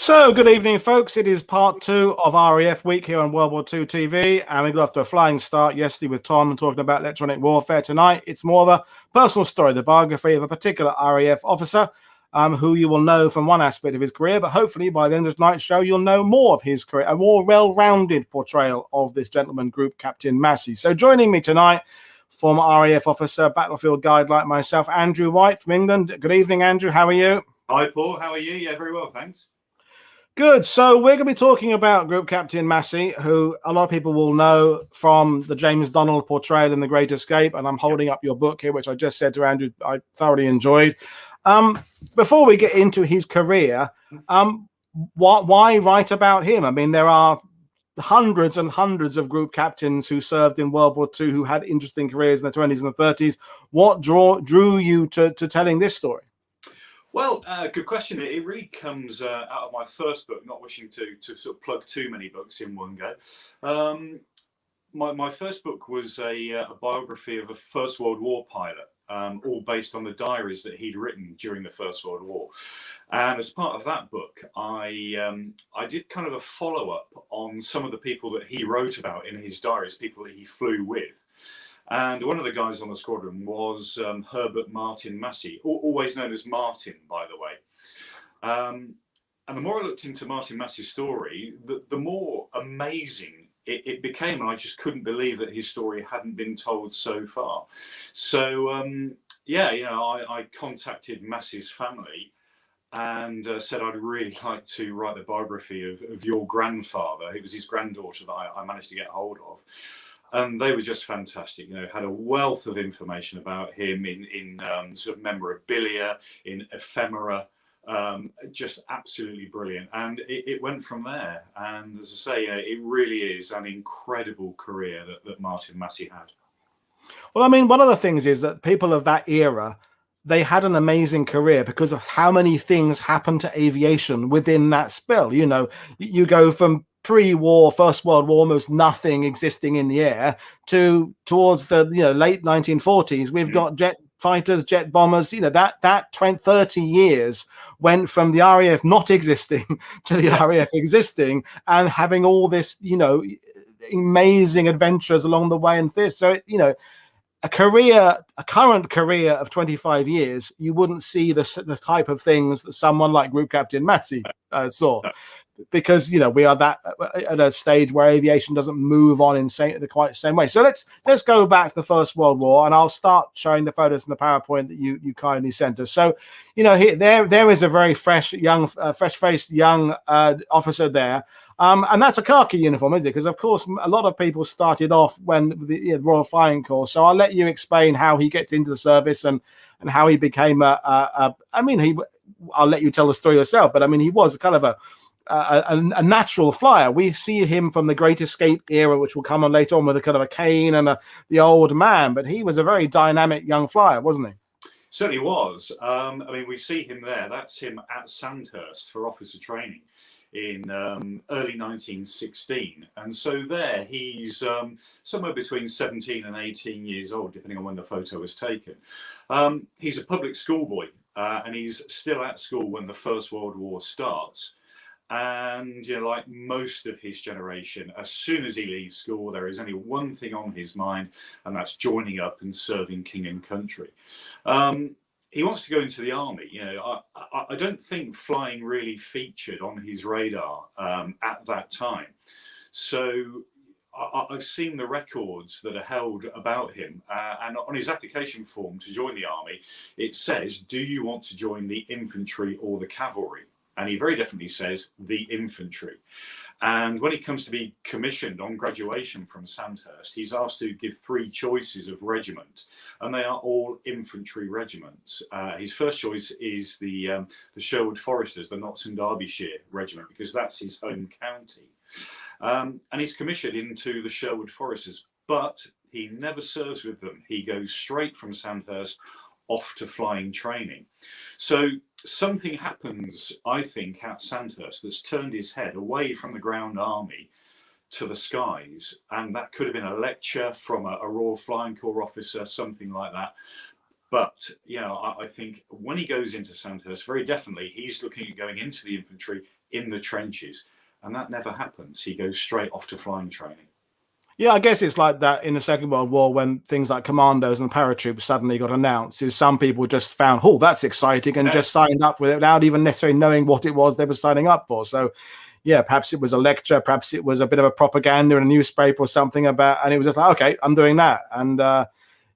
So, good evening, folks. It is part 2 of RAF Week here on World War II TV, and we got off to a flying start yesterday with Tom talking about electronic warfare. Tonight, it's more of a personal story, the biography of a particular RAF officer who you will know from one aspect of his career, but hopefully by the end of tonight's show, you'll know more of his career, a more well-rounded portrayal of this gentleman, Group Captain Massey. So, joining me tonight, former RAF officer, battlefield guide like myself, Andrew White from England. Good evening, Andrew. How are you? Hi, Paul. How are you? Yeah, very well, thanks. Good. So we're going to be talking about Group Captain Massey, who a lot of people will know from the James Donald portrayal in The Great Escape. And I'm holding up your book here, which I just said to Andrew I thoroughly enjoyed. Before we get into his career, why write about him? I mean, there are hundreds and hundreds of group captains who served in World War II who had interesting careers in the 20s and the 30s. What drew you to telling this story? Well, good question. It really comes out of my first book, not wishing to sort of plug too many books in one go. My first book was a biography of a First World War pilot, all based on the diaries that he'd written during the First World War. And as part of that book, I did kind of a follow-up on some of the people that he wrote about in his diaries, people that he flew with. And one of the guys on the squadron was Herbert Martin Massey, always known as Martin, by the way. And the more I looked into Martin Massey's story, the more amazing it became. And I just couldn't believe that his story hadn't been told so far. So, yeah, you know, I contacted Massey's family and said I'd really like to write the biography of your grandfather. It was his granddaughter that I managed to get hold of. And they were just fantastic, you know, had a wealth of information about him in sort of memorabilia, in ephemera, just absolutely brilliant. And it went from there. And as I say, it really is an incredible career that Martin Massey had. Well, I mean, one of the things is that people of that era, they had an amazing career because of how many things happened to aviation within that spell. You know, you go from pre-war, First World War, almost nothing existing in the air, towards the late 1940s. We've got jet fighters, jet bombers. You know, that 30 years went from the RAF not existing to the RAF existing and having all this, amazing adventures along the way and theatre. So, a current career of 25 years, you wouldn't see the type of things that someone like Group Captain Massey saw. Because we are at a stage where aviation doesn't move on in the quite same way. So let's go back to the First World War, and I'll start showing the photos in the PowerPoint that you kindly sent us. So there is a very fresh-faced young officer there, and that's a khaki uniform, isn't it? Because of course a lot of people started off when the Royal Flying Corps. So I'll let you explain how he gets into the service and how he became I'll let you tell the story yourself, but I mean he was kind of a natural flyer. We see him from the Great Escape era, which will come on later on with a kind of a cane and the old man, but he was a very dynamic young flyer, wasn't he? Certainly was. I mean, we see him there. That's him at Sandhurst for officer training in early 1916. And so there he's somewhere between 17 and 18 years old, depending on when the photo was taken. He's a public schoolboy, and he's still at school when the First World War starts. And like most of his generation, as soon as he leaves school, there is only one thing on his mind, and that's joining up and serving king and country. He wants to go into the army. I don't think flying really featured on his radar at that time. So I've seen the records that are held about him, and on his application form to join the army, it says, "Do you want to join the infantry or the cavalry?" And he very definitely says the infantry. And when he comes to be commissioned on graduation from Sandhurst, he's asked to give 3 choices of regiment, and they are all infantry regiments. His first choice is the Sherwood Foresters, the Notts and Derbyshire regiment, because that's his home county. And he's commissioned into the Sherwood Foresters, but he never serves with them. He goes straight from Sandhurst off to flying training. So something happens, I think, at Sandhurst that's turned his head away from the ground army to the skies. And that could have been a lecture from a Royal Flying Corps officer, something like that. But, I think when he goes into Sandhurst, very definitely, he's looking at going into the infantry in the trenches, and that never happens. He goes straight off to flying training. Yeah, I guess it's like that in the Second World War when things like commandos and paratroops suddenly got announced. Is some people just found, oh, that's exciting, and just signed up with it without even necessarily knowing what it was they were signing up for. So, yeah, perhaps it was a lecture, perhaps it was a bit of a propaganda in a newspaper or something about, and it was just like, okay, I'm doing that. And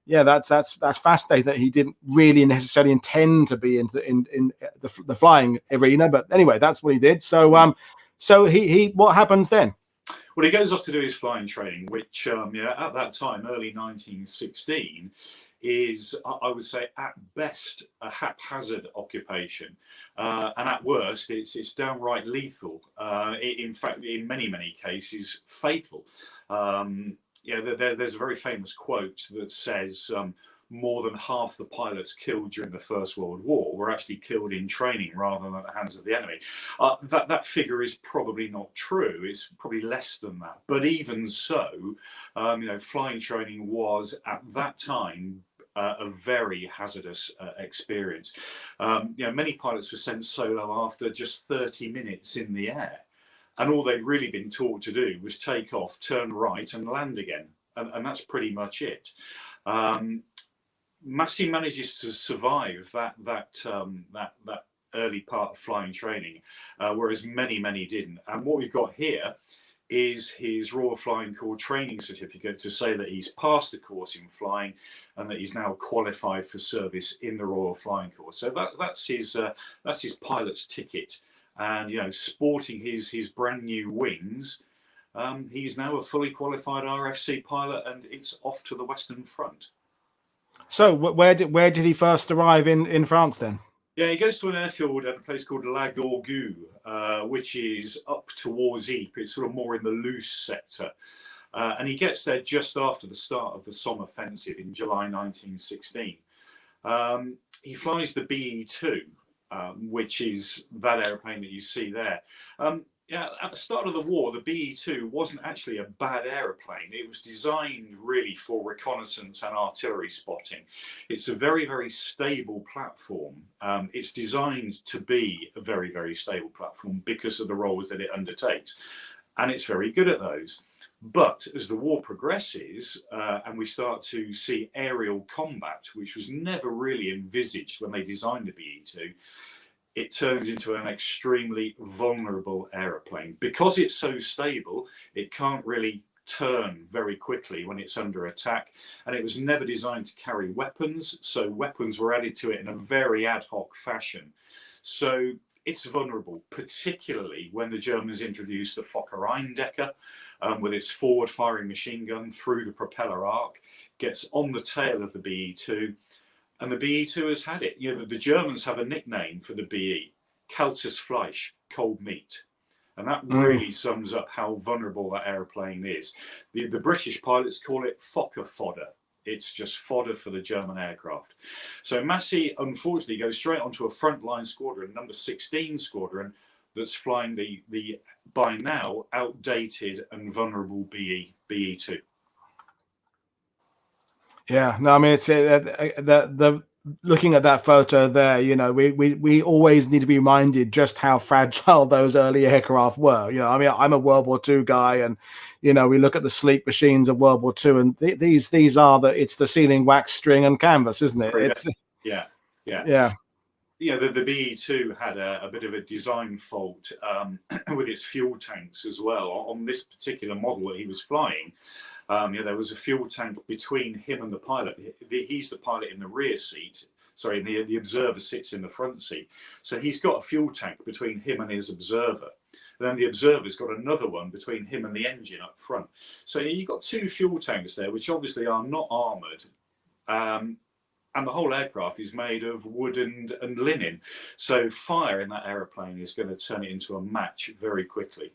yeah, that's fascinating that he didn't really necessarily intend to be in the flying arena, but anyway, that's what he did. So, so he what happens then? Well, he goes off to do his flying training, which at that time, early 1916, is, I would say, at best a haphazard occupation, and at worst, it's downright lethal. In fact, in many cases, fatal. There's a very famous quote that says, more than half the pilots killed during the First World War were actually killed in training rather than at the hands of the enemy. That figure is probably not true. It's probably less than that. But even so, flying training was at that time a very hazardous experience. Many pilots were sent solo after just 30 minutes in the air. And all they'd really been taught to do was take off, turn right, and land again. And that's pretty much it. Massey manages to survive that early part of flying training, whereas many didn't. And what we've got here is his Royal Flying Corps training certificate to say that he's passed the course in flying and that he's now qualified for service in the Royal Flying Corps. So that's his pilot's ticket. And sporting his brand new wings, he's now a fully qualified RFC pilot, and it's off to the Western Front. So where did he first arrive in France then? Yeah, he goes to an airfield at a place called La Gorgue, which is up towards Ypres. It's sort of more in the Loos sector. And he gets there just after the start of the Somme offensive in July 1916. He flies the BE-2, which is that airplane that you see there. At the start of the war, the BE-2 wasn't actually a bad aeroplane. It was designed really for reconnaissance and artillery spotting. It's a very stable platform. It's designed to be a very stable platform because of the roles that it undertakes. And it's very good at those. But as the war progresses and we start to see aerial combat, which was never really envisaged when they designed the BE-2, it turns into an extremely vulnerable aeroplane. Because it's so stable, it can't really turn very quickly when it's under attack. And it was never designed to carry weapons, so weapons were added to it in a very ad hoc fashion. So it's vulnerable, particularly when the Germans introduced the Fokker-Eindecker with its forward-firing machine gun through the propeller arc, gets on the tail of the BE-2, and the BE-2 has had it. The Germans have a nickname for the BE, kaltes Fleisch, cold meat. And that really sums up how vulnerable that aeroplane is. The British pilots call it Fokker fodder. It's just fodder for the German aircraft. So Massey, unfortunately, goes straight onto a frontline squadron, number 16 squadron, that's flying the by now outdated and vulnerable BE-2. Yeah, no, I mean, it's the looking at that photo there, we always need to be reminded just how fragile those early aircraft were. I mean, I'm a World War II guy, and we look at the sleek machines of World War II, and these are it's the ceiling, wax, string, and canvas, isn't it? It's yeah. The BE-2 had a bit of a design fault with its fuel tanks as well. On this particular model that he was flying, there was a fuel tank between him and the pilot. He's the pilot in the rear seat. Sorry, the observer sits in the front seat. So he's got a fuel tank between him and his observer. And then the observer's got another one between him and the engine up front. So you've got two fuel tanks there, which obviously are not armoured. And the whole aircraft is made of wood and linen. So fire in that aeroplane is going to turn it into a match very quickly.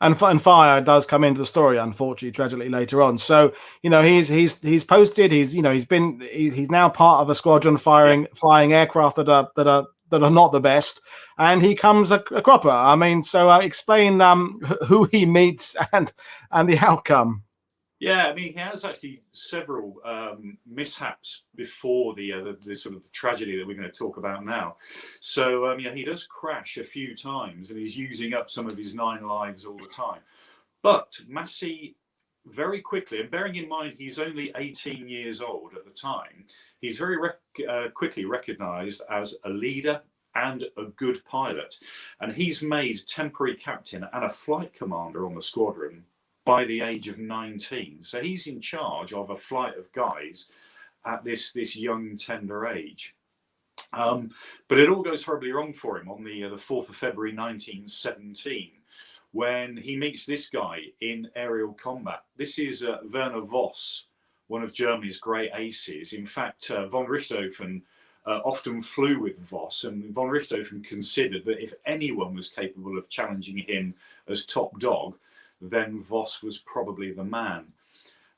And fire does come into the story, unfortunately, tragically later on. So he's posted. He's now part of a squadron flying aircraft that are not the best, and he comes a cropper. I mean, so explain who he meets and the outcome. Yeah, I mean, he has actually several mishaps before the sort of tragedy that we're going to talk about now. So, yeah, he does crash a few times, and he's using up some of his 9 lives all the time. But Massey, very quickly, and bearing in mind he's only 18 years old at the time, he's very quickly recognised as a leader and a good pilot. And he's made temporary captain and a flight commander on the squadron by the age of 19. So he's in charge of a flight of guys at this young, tender age. But it all goes horribly wrong for him on the 4th of February 1917, when he meets this guy in aerial combat. This is Werner Voss, one of Germany's great aces. In fact, von Richthofen often flew with Voss, and von Richthofen considered that if anyone was capable of challenging him as top dog, then Voss was probably the man.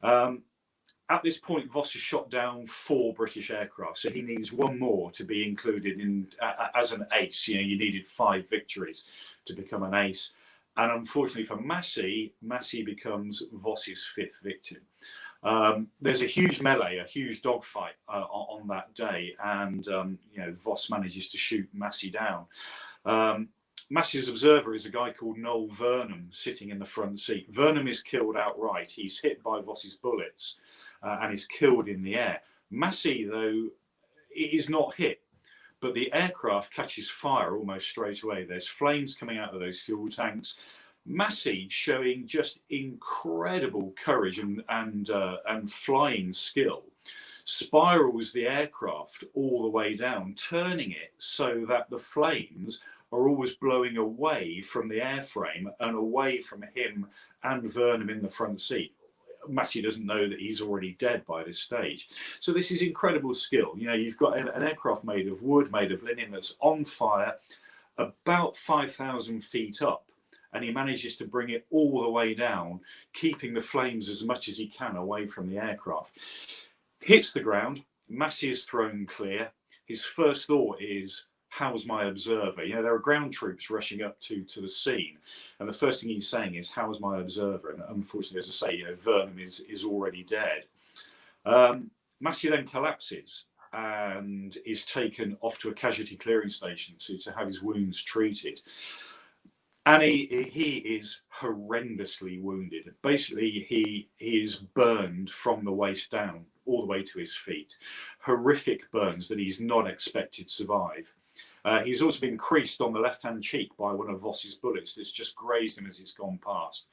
At this point, Voss has shot down 4 British aircraft, so he needs 1 more to be included in as an ace. You know, you needed 5 victories to become an ace. And unfortunately for Massey, Massey becomes Voss's 5th victim. There's a huge melee, a huge dogfight on that day, and you know, Voss manages to shoot Massey down. Massey's observer is a guy called Noel Vernon, sitting in the front seat. Vernon is killed outright. He's hit by Voss's bullets and is killed in the air. Massey, though, is not hit, but the aircraft catches fire almost straight away. There's flames coming out of those fuel tanks. Massey, showing just incredible courage and flying skill, spirals the aircraft all the way down, turning it so that the flames are always blowing away from the airframe and away from him and Vernon in the front seat. Massey doesn't know that he's already dead by this stage. So this is incredible skill. You know, you've got an aircraft made of wood, made of linen, that's on fire about 5,000 feet up, and he manages to bring it all the way down, keeping the flames as much as he can away from the aircraft. Hits the ground, Massey is thrown clear. His first thought is, how's my observer? You know, there are ground troops rushing up to the scene, and the first thing he's saying is, how's my observer? And unfortunately, as I say, you know, Vernon is already dead. Massey then collapses and is taken off to a casualty clearing station to have his wounds treated. And he is horrendously wounded. Basically, he is burned from the waist down all the way to his feet. Horrific burns that he's not expected to survive. He's also been creased on the left-hand cheek by one of Voss's bullets that's just grazed him as it's gone past.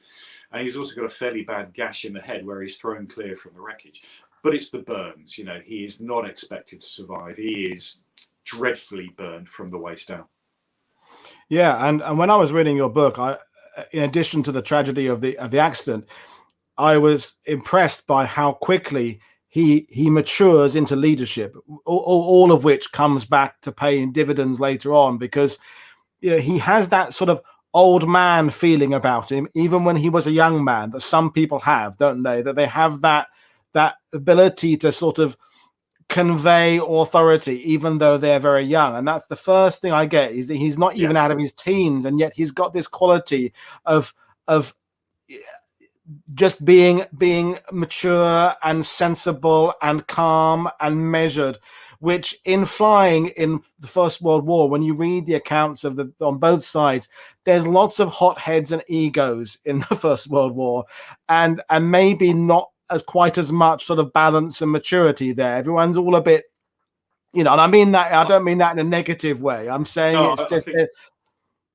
And he's also got a fairly bad gash in the head where he's thrown clear from the wreckage. But it's the burns, you know, he is not expected to survive. He is dreadfully burned from the waist down. Yeah, and when I was reading your book, in addition to the tragedy of the accident, I was impressed by how quickly he matures into leadership, all of which comes back to paying dividends later on, because you know he has that sort of old man feeling about him, even when he was a young man, that some people have, don't they? That they have that ability to sort of convey authority even though they're very young. And that's the first thing I get, is that he's not even out of his teens, and yet he's got this quality of just being mature and sensible and calm and measured, which in flying in the First World War, when you read the accounts of on both sides, there's lots of hotheads and egos in the First World War, and maybe not as quite as much sort of balance and maturity there. Everyone's all a bit, you know, and I mean that, I don't mean that in a negative way. I'm saying it's just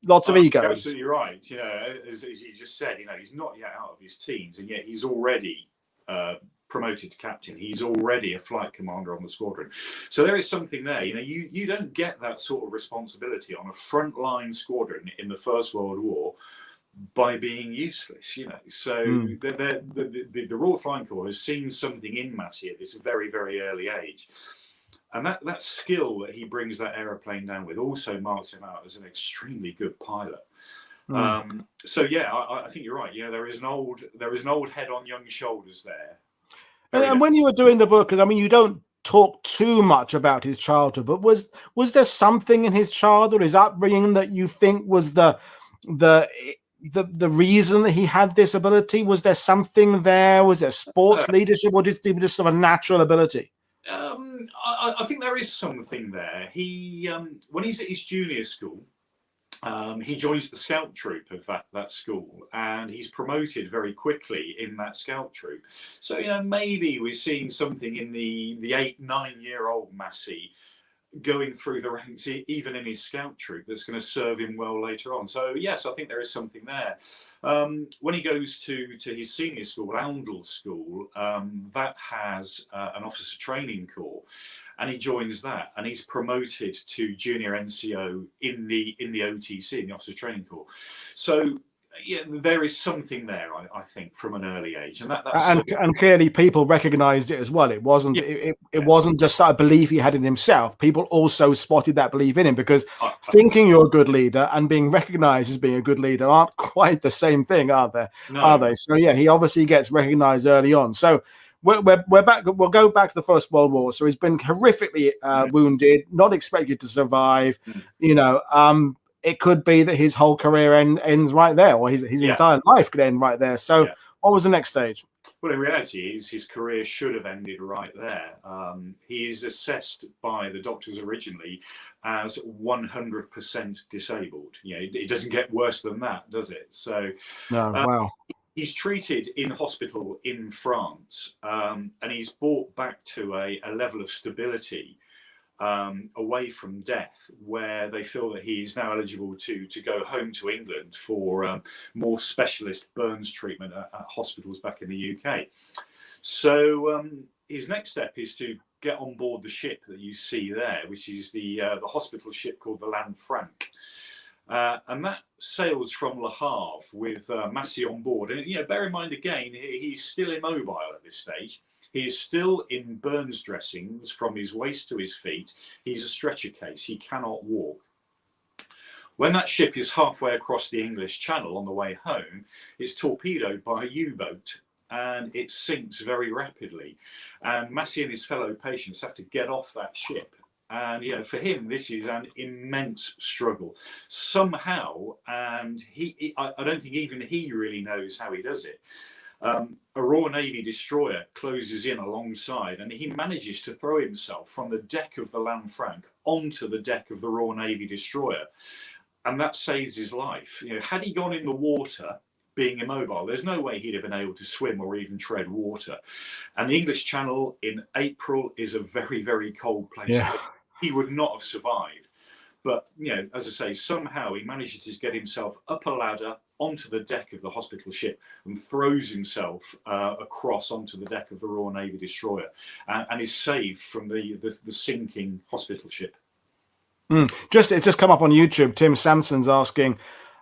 lots of egos. You're absolutely right. You know, as you just said, you know, he's not yet out of his teens, and yet he's already promoted to captain. He's already a flight commander on the squadron. So there is something there. You know, you don't get that sort of responsibility on a frontline squadron in the First World War by being useless, you know. So the Royal Flying Corps has seen something in Massey at this very, very early age. And that skill that he brings that aeroplane down with also marks him out as an extremely good pilot. So yeah, I think you're right. You know, there is an old head on young shoulders there. And when you were doing the book, because I mean, you don't talk too much about his childhood, but was there something in his childhood, his upbringing, that you think was the the reason that he had this ability? Was there something there? Was there sports leadership, or just sort of a natural ability? I think there is something there. He when he's at his junior school, he joins the scout troop of that school, and he's promoted very quickly in that scout troop. So maybe we're seeing something in the 8-9-year-old Massey going through the ranks, even in his scout troop, that's going to serve him well later on. So yes, I think there is something there. When he goes to his senior school, Oundle School, that has an officer training corps, and he joins that, and he's promoted to junior NCO in the OTC, in the officer training corps. So yeah, there is something there, I think, from an early age, and and clearly people recognised it as well. It wasn't it wasn't just a belief he had in himself. People also spotted that belief in him, because thinking you're a good leader and being recognised as being a good leader aren't quite the same thing, are they? No. Are they? So yeah, he obviously gets recognised early on. So we're back. We'll go back to the First World War. So he's been horrifically wounded, not expected to survive. It could be that his whole career ends right there, or his entire life could end right there. So what was the next stage? Well, in reality, his career should have ended right there. He is assessed by the doctors originally as 100% disabled. It doesn't get worse than that, does it? So, no, wow. He's treated in hospital in France, and he's brought back to a level of stability away from death, where they feel that he is now eligible to go home to England for more specialist burns treatment at hospitals back in the UK. So his next step is to get on board the ship that you see there, which is the hospital ship called the Landfrank. And that sails from Le Havre with Massey on board. And bear in mind again, he's still immobile at this stage. He is still in burns dressings from his waist to his feet. He's a stretcher case. He cannot walk. When that ship is halfway across the English Channel on the way home, it's torpedoed by a U-boat, and it sinks very rapidly. And Massey and his fellow patients have to get off that ship. And for him, this is an immense struggle somehow. And I don't think even he really knows how he does it. A Royal Navy destroyer closes in alongside, and he manages to throw himself from the deck of the Landfrank onto the deck of the Royal Navy destroyer, and that saves his life. Had he gone in the water, being immobile, there's no way he'd have been able to swim or even tread water. And the English Channel in April is a very, very cold place. Yeah. He would not have survived. But, as I say, somehow he manages to get himself up a ladder onto the deck of the hospital ship and throws himself across onto the deck of the Royal Navy destroyer, and is saved from the sinking hospital ship. It's just come up on YouTube. Tim Sampson's asking,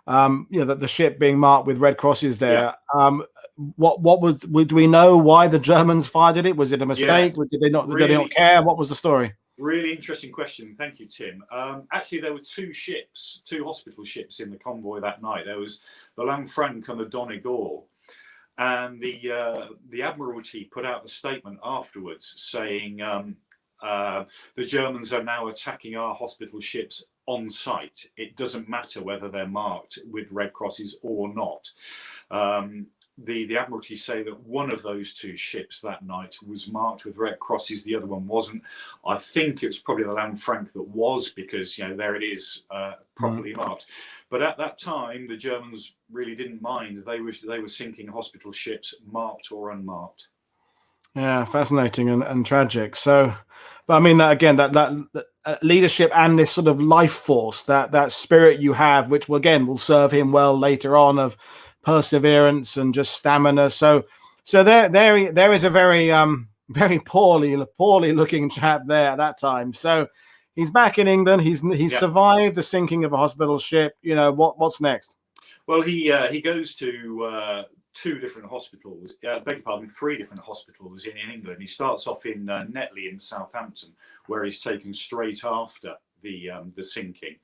that the ship being marked with red crosses there. Yeah. Do we know why the Germans fired it? Was it a mistake? Yeah, did they not care? What was the story? Really interesting question. Thank you, Tim. Actually, there were two hospital ships in the convoy that night. There was the Landfrank and the Donegal. And the Admiralty put out a statement afterwards saying the Germans are now attacking our hospital ships on site. It doesn't matter whether they're marked with red crosses or not. The Admiralty say that one of those two ships that night was marked with red crosses, the other one wasn't. I think it was probably the Landfrank that was, because there it is, properly marked. But at that time, the Germans really didn't mind. They were sinking hospital ships, marked or unmarked. Yeah, fascinating and tragic. So, but I mean, again, that leadership and this sort of life force, that spirit you have, which will serve him well later on, of perseverance and just stamina. So there is a very very poorly looking chap there at that time. So he's back in England. He's survived the sinking of a hospital ship. What's next? Well, he goes to three different hospitals in England. He starts off in Netley in Southampton, where he's taken straight after the sinking.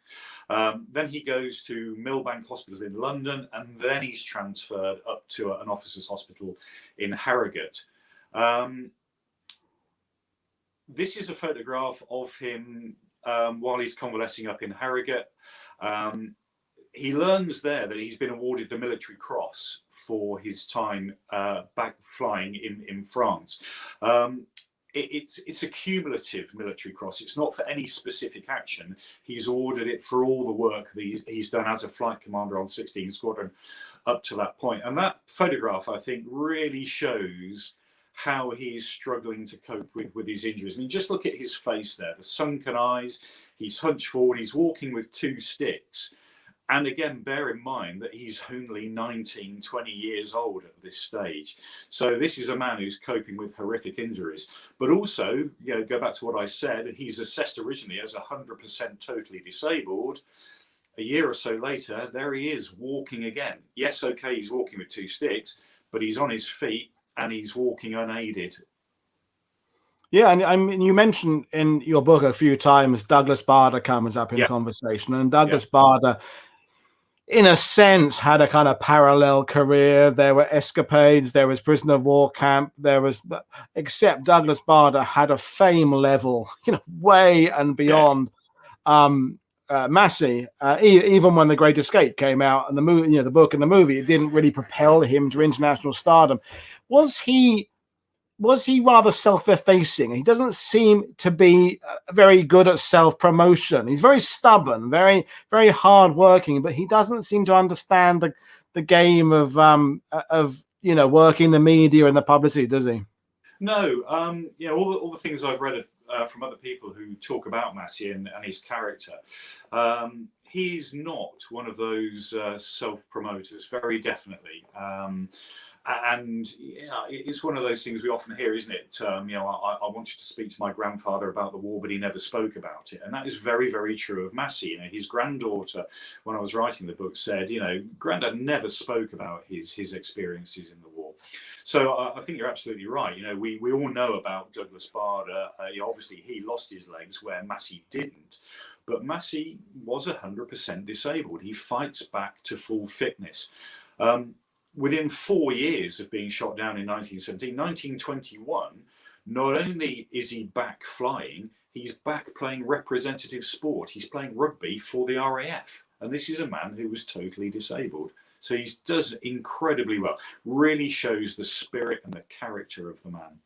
Then he goes to Millbank Hospital in London, and then he's transferred up to an officers' hospital in Harrogate. This is a photograph of him while he's convalescing up in Harrogate. he learns there that he's been awarded the Military Cross for his time back flying in France. It's a cumulative military cross. It's not for any specific action. He's ordered it for all the work that he's done as a flight commander on 16 Squadron up to that point. And that photograph, I think, really shows how he's struggling to cope with his injuries. I mean, just look at his face there, the sunken eyes, he's hunched forward, he's walking with 2 sticks. And again, bear in mind that he's only 19, 20 years old at this stage. So this is a man who's coping with horrific injuries. But also, go back to what I said, he's assessed originally as 100% totally disabled. A year or so later, there he is walking again. Yes, okay, he's walking with 2 sticks, but he's on his feet and he's walking unaided. Yeah, and I mean, you mentioned in your book a few times Douglas Bader comes up in conversation, and Douglas Bader, in a sense, had a kind of parallel career. There were escapades, there was prisoner of war camp, except Douglas Bader had a fame level, way and beyond Massey. Even when The Great Escape came out and the movie, the book and the movie, it didn't really propel him to international stardom. Was he rather self-effacing? He doesn't seem to be very good at self-promotion. He's very stubborn, very, very hard-working, but he doesn't seem to understand the game of working the media and the publicity, does he? No. All the things I've read from other people who talk about Massey and his character, he's not one of those self-promoters, very definitely. And it's one of those things we often hear, isn't it? I wanted to speak to my grandfather about the war, but he never spoke about it. And that is very, very true of Massey. His granddaughter, when I was writing the book, said, Granddad never spoke about his experiences in the war. So I think you're absolutely right. We all know about Douglas Bader. Obviously, he lost his legs where Massey didn't. But Massey was 100% disabled. He fights back to full fitness. Within 4 years of being shot down in 1917, 1921, not only is he back flying, he's back playing representative sport. He's playing rugby for the RAF. And this is a man who was totally disabled. So he does incredibly well. Really shows the spirit and the character of the man.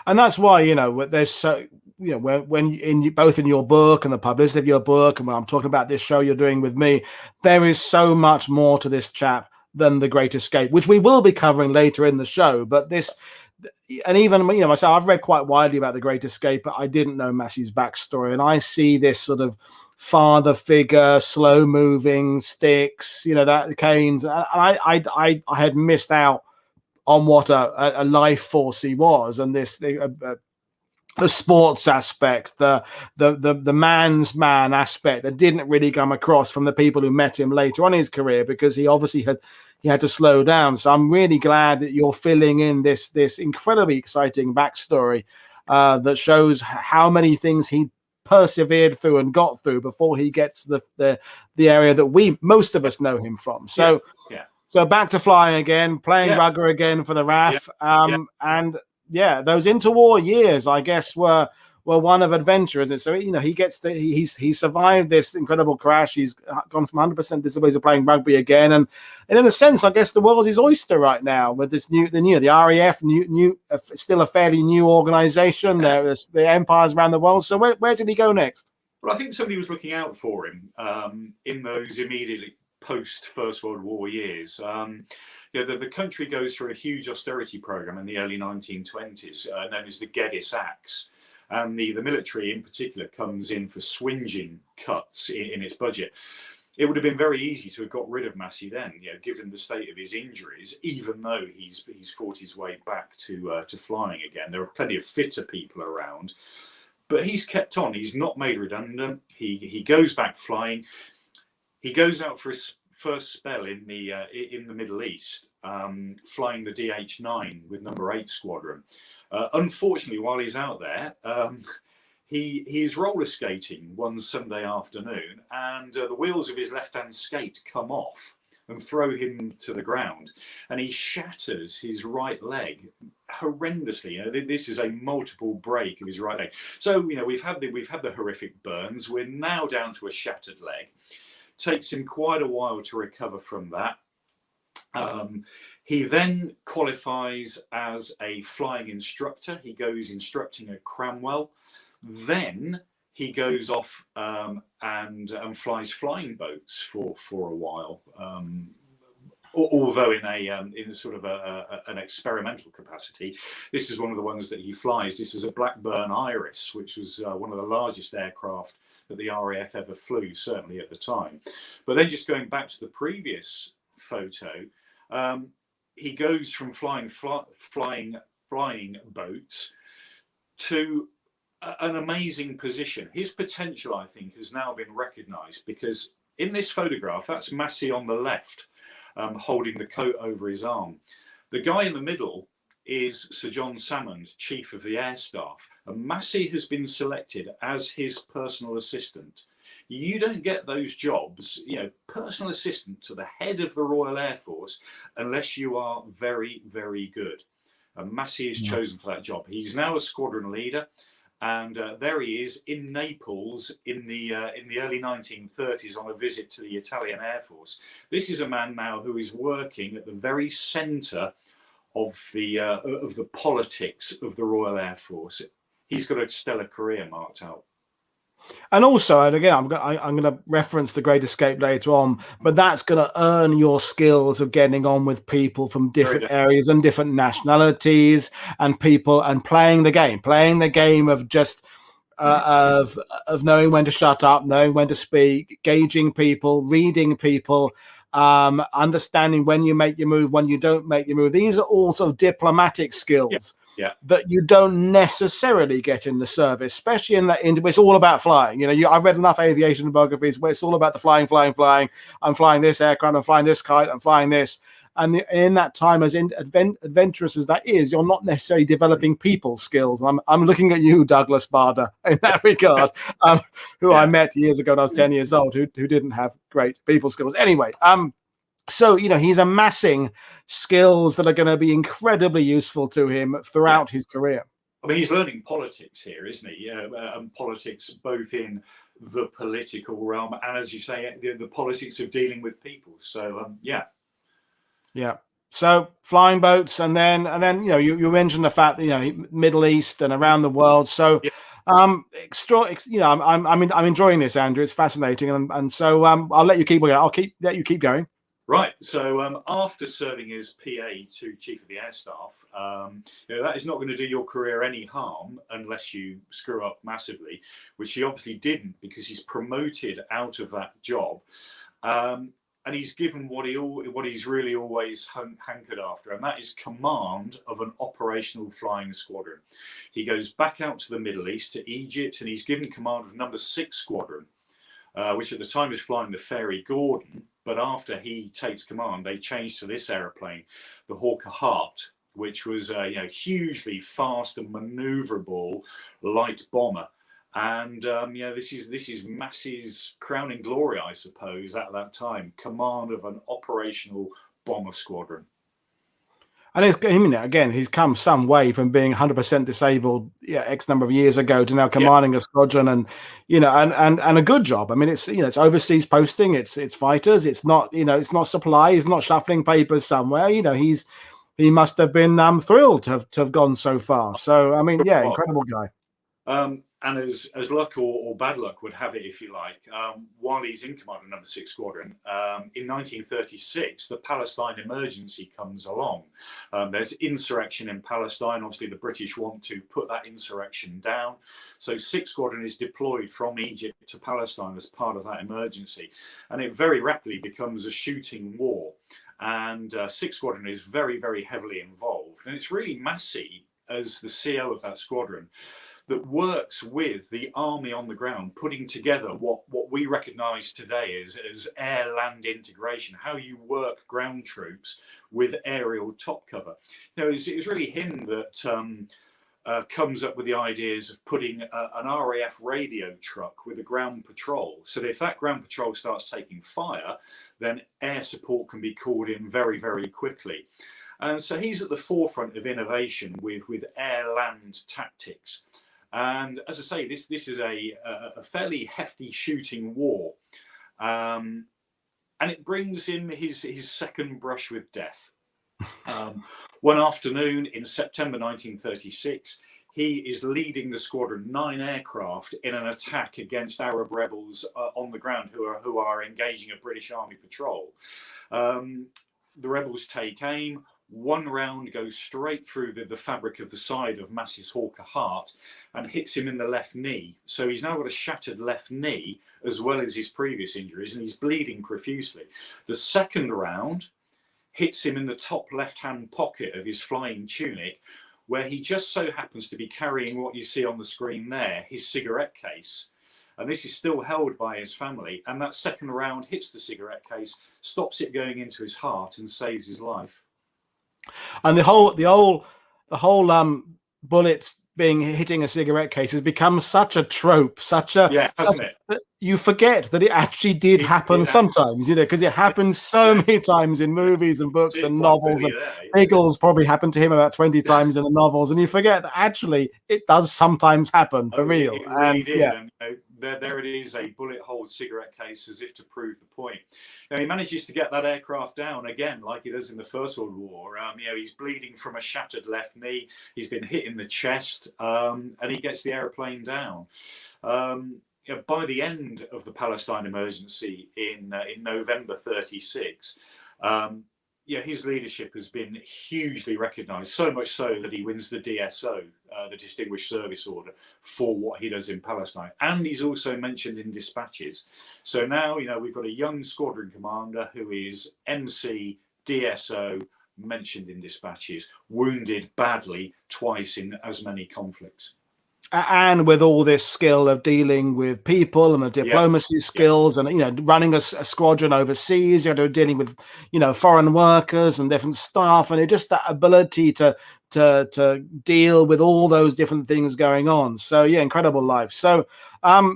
And that's why, there's so, when both in your book and the publicity of your book, and when I'm talking about this show you're doing with me, there is so much more to this chap than The Great Escape, which we will be covering later in the show. But this, and even myself, I've read quite widely about The Great Escape, but I didn't know Massey's backstory, and I see this sort of father figure, slow moving sticks, that canes. And I had missed out on what a life force he was, and the sports aspect, the man's man aspect that didn't really come across from the people who met him later on in his career, because he obviously had to slow down. So I'm really glad that you're filling in this incredibly exciting backstory that shows how many things he persevered through and got through before he gets the area that most of us know him from. So so back to flying again, playing rugger again for the RAF, and those interwar years, I guess, were one of adventure, isn't it? So he's survived this incredible crash. He's gone from 100% disability to playing rugby again, and in a sense, I guess the world is oyster right now with this the RAF, still a fairly new organization. There's the empires around the world. So where did he go next? Well, I think somebody was looking out for him in those immediately post First World War years. The country goes through a huge austerity program in the early 1920s, known as the Geddes Acts. And the military in particular comes in for swinging cuts in its budget. It would have been very easy to have got rid of Massey then, given the state of his injuries, even though he's fought his way back to flying again. There are plenty of fitter people around. But he's kept on. He's not made redundant. He goes back flying. He goes out for his first spell in the Middle East, flying the DH-9 with number 8 Squadron. Unfortunately, while he's out there, he's roller skating one Sunday afternoon, and the wheels of his left-hand skate come off and throw him to the ground, and he shatters his right leg horrendously. This is a multiple break of his right leg. So we've had the horrific burns. We're now down to a shattered leg. Takes him quite a while to recover from that. He then qualifies as a flying instructor. He goes instructing at Cranwell. Then he goes off and flies flying boats for a while, although in a sort of an experimental capacity. This is one of the ones that he flies. This is a Blackburn Iris, which was one of the largest aircraft that the RAF ever flew, certainly at the time. But then just going back to the previous photo, he goes from flying boats to an amazing position. His potential, I think, has now been recognised, because in this photograph, that's Massey on the left, holding the coat over his arm. The guy in the middle is Sir John Salmond, Chief of the Air Staff, and Massey has been selected as his personal assistant. You don't get those jobs, you know, personal assistant to the head of the Royal Air Force, unless you are very, very good. And Massey is chosen for that job. He's now a squadron leader, and there he is in Naples in the early 1930s on a visit to the Italian Air Force. This is a man now who is working at the very centre of the politics of the Royal Air Force. He's got a stellar career marked out. And also, and again, I'm going to reference The Great Escape later on, but that's going to earn your skills of getting on with people from different areas and different nationalities and people, and playing the game of just of knowing when to shut up, knowing when to speak, gauging people, reading people, understanding when you make your move, when you don't make your move. These are all sort of diplomatic skills. Yeah. That you don't necessarily get in the service, especially in that. It's all about flying. You know, I've read enough aviation biographies where it's all about the flying. I'm flying this aircraft. I'm flying this kite. I'm flying this. And in that time, as adventurous as that is, you're not necessarily developing people skills. I'm looking at you, Douglas Bader, in that regard, who I met years ago when I was 10 years old, who didn't have great people skills. Anyway, so, you know, he's amassing skills that are going to be incredibly useful to him throughout his career. I mean, he's learning politics here, isn't he? Politics both in the political realm and, as you say, the politics of dealing with people. So, yeah. So flying boats, and then you know, you mentioned the fact that, you know, Middle East and around the world. So, you know, I'm enjoying this, Andrew. It's fascinating, and so I'll let you keep going. Let you keep going. Right. So after serving as PA to Chief of the Air Staff, you know, that is not going to do your career any harm unless you screw up massively, which he obviously didn't, because he's promoted out of that job. And he's given what he's really always hankered after, and that is command of an operational flying squadron. He goes back out to the Middle East, to Egypt, and he's given command of No. 6 Squadron, which at the time is flying the Fairy Gordon. But after he takes command, they change to this aeroplane, the Hawker Hart, which was a hugely fast and manoeuvrable light bomber. And this is Massey's crowning glory, I suppose, at that time, command of an operational bomber squadron. And again, he's come some way from being 100% disabled, X number of years ago, to now commanding a squadron, and and a good job. I mean, it's it's overseas posting, it's fighters, it's not it's not supply, he's not shuffling papers somewhere. He must have been thrilled to have gone so far. So I mean, incredible guy. And as luck or bad luck would have it, if you like, while he's in command of No. 6 Squadron, in 1936, the Palestine Emergency comes along. There's insurrection in Palestine. Obviously, the British want to put that insurrection down. So 6 Squadron is deployed from Egypt to Palestine as part of that emergency. And it very rapidly becomes a shooting war. And 6 Squadron is very, very heavily involved. And it's really Massey, as the CO of that squadron, that works with the army on the ground, putting together what we recognise today as air-land integration, how you work ground troops with aerial top cover. It was really him that comes up with the ideas of putting an RAF radio truck with a ground patrol, so that if that ground patrol starts taking fire, then air support can be called in very, very quickly. And so he's at the forefront of innovation with air-land tactics. And as I say, this is a fairly hefty shooting war. And it brings him his second brush with death. One afternoon in September 1936, he is leading the squadron 9 aircraft in an attack against Arab rebels on the ground who are engaging a British Army patrol. The rebels take aim. One round goes straight through the fabric of the side of Massey's Hawker Hart and hits him in the left knee. So he's now got a shattered left knee as well as his previous injuries, and he's bleeding profusely. The second round hits him in the top left-hand pocket of his flying tunic, where he just so happens to be carrying what you see on the screen there, his cigarette case. And this is still held by his family. And that second round hits the cigarette case, stops it going into his heart, and saves his life. And the whole bullets hitting a cigarette case has become such a trope, hasn't it? You forget that it actually did happen sometimes, because it happens so many times in movies and books and novels. And Biggles probably happened to him about 20 times in the novels, and you forget that actually it does sometimes happen for real. It really did. And, there it is, a bullet-hole cigarette case, as if to prove the point. Now, he manages to get that aircraft down again, like he does in the First World War. He's bleeding from a shattered left knee. He's been hit in the chest, and he gets the aeroplane down. By the end of the Palestine Emergency in November 36, his leadership has been hugely recognised, so much so that he wins the DSO, the Distinguished Service Order, for what he does in Palestine. And he's also mentioned in dispatches. So now, we've got a young squadron commander who is MC, DSO, mentioned in dispatches, wounded badly twice in as many conflicts. And with all this skill of dealing with people and the diplomacy skills and, running a squadron overseas, dealing with, foreign workers and different staff, and just that ability to deal with all those different things going on. So, incredible life. So, I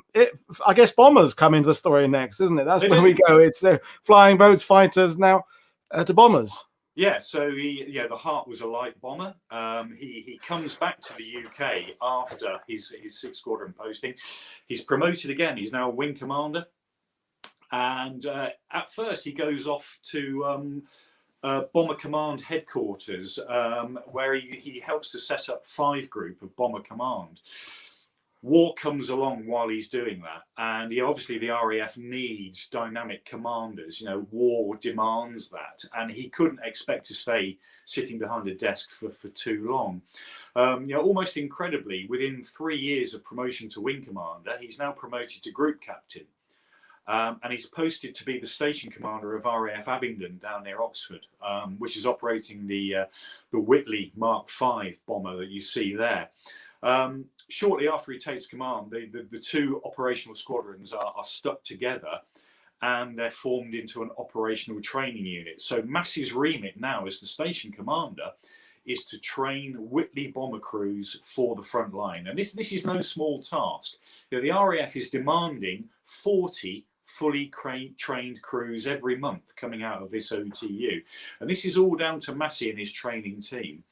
guess bombers come into the story next, isn't it? That's where we go. It's flying boats, fighters, now to bombers. Yeah, so the Hart was a light bomber. He comes back to the UK after his 6th Squadron posting. He's promoted again. He's now a wing commander. And at first he goes off to Bomber Command headquarters, where he helps to set up 5 Group of Bomber Command. War comes along while he's doing that, and obviously the RAF needs dynamic commanders. War demands that, and he couldn't expect to stay sitting behind a desk for too long. Almost incredibly, within 3 years of promotion to wing commander, he's now promoted to group captain, and he's posted to be the station commander of RAF Abingdon down near Oxford, which is operating the Whitley Mark V bomber that you see there. Shortly after he takes command, the 2 operational squadrons are stuck together, and they're formed into an operational training unit. So Massey's remit now as the station commander is to train Whitley bomber crews for the front line. And this is no small task. The RAF is demanding 40 fully trained crews every month coming out of this OTU. And this is all down to Massey and his training team.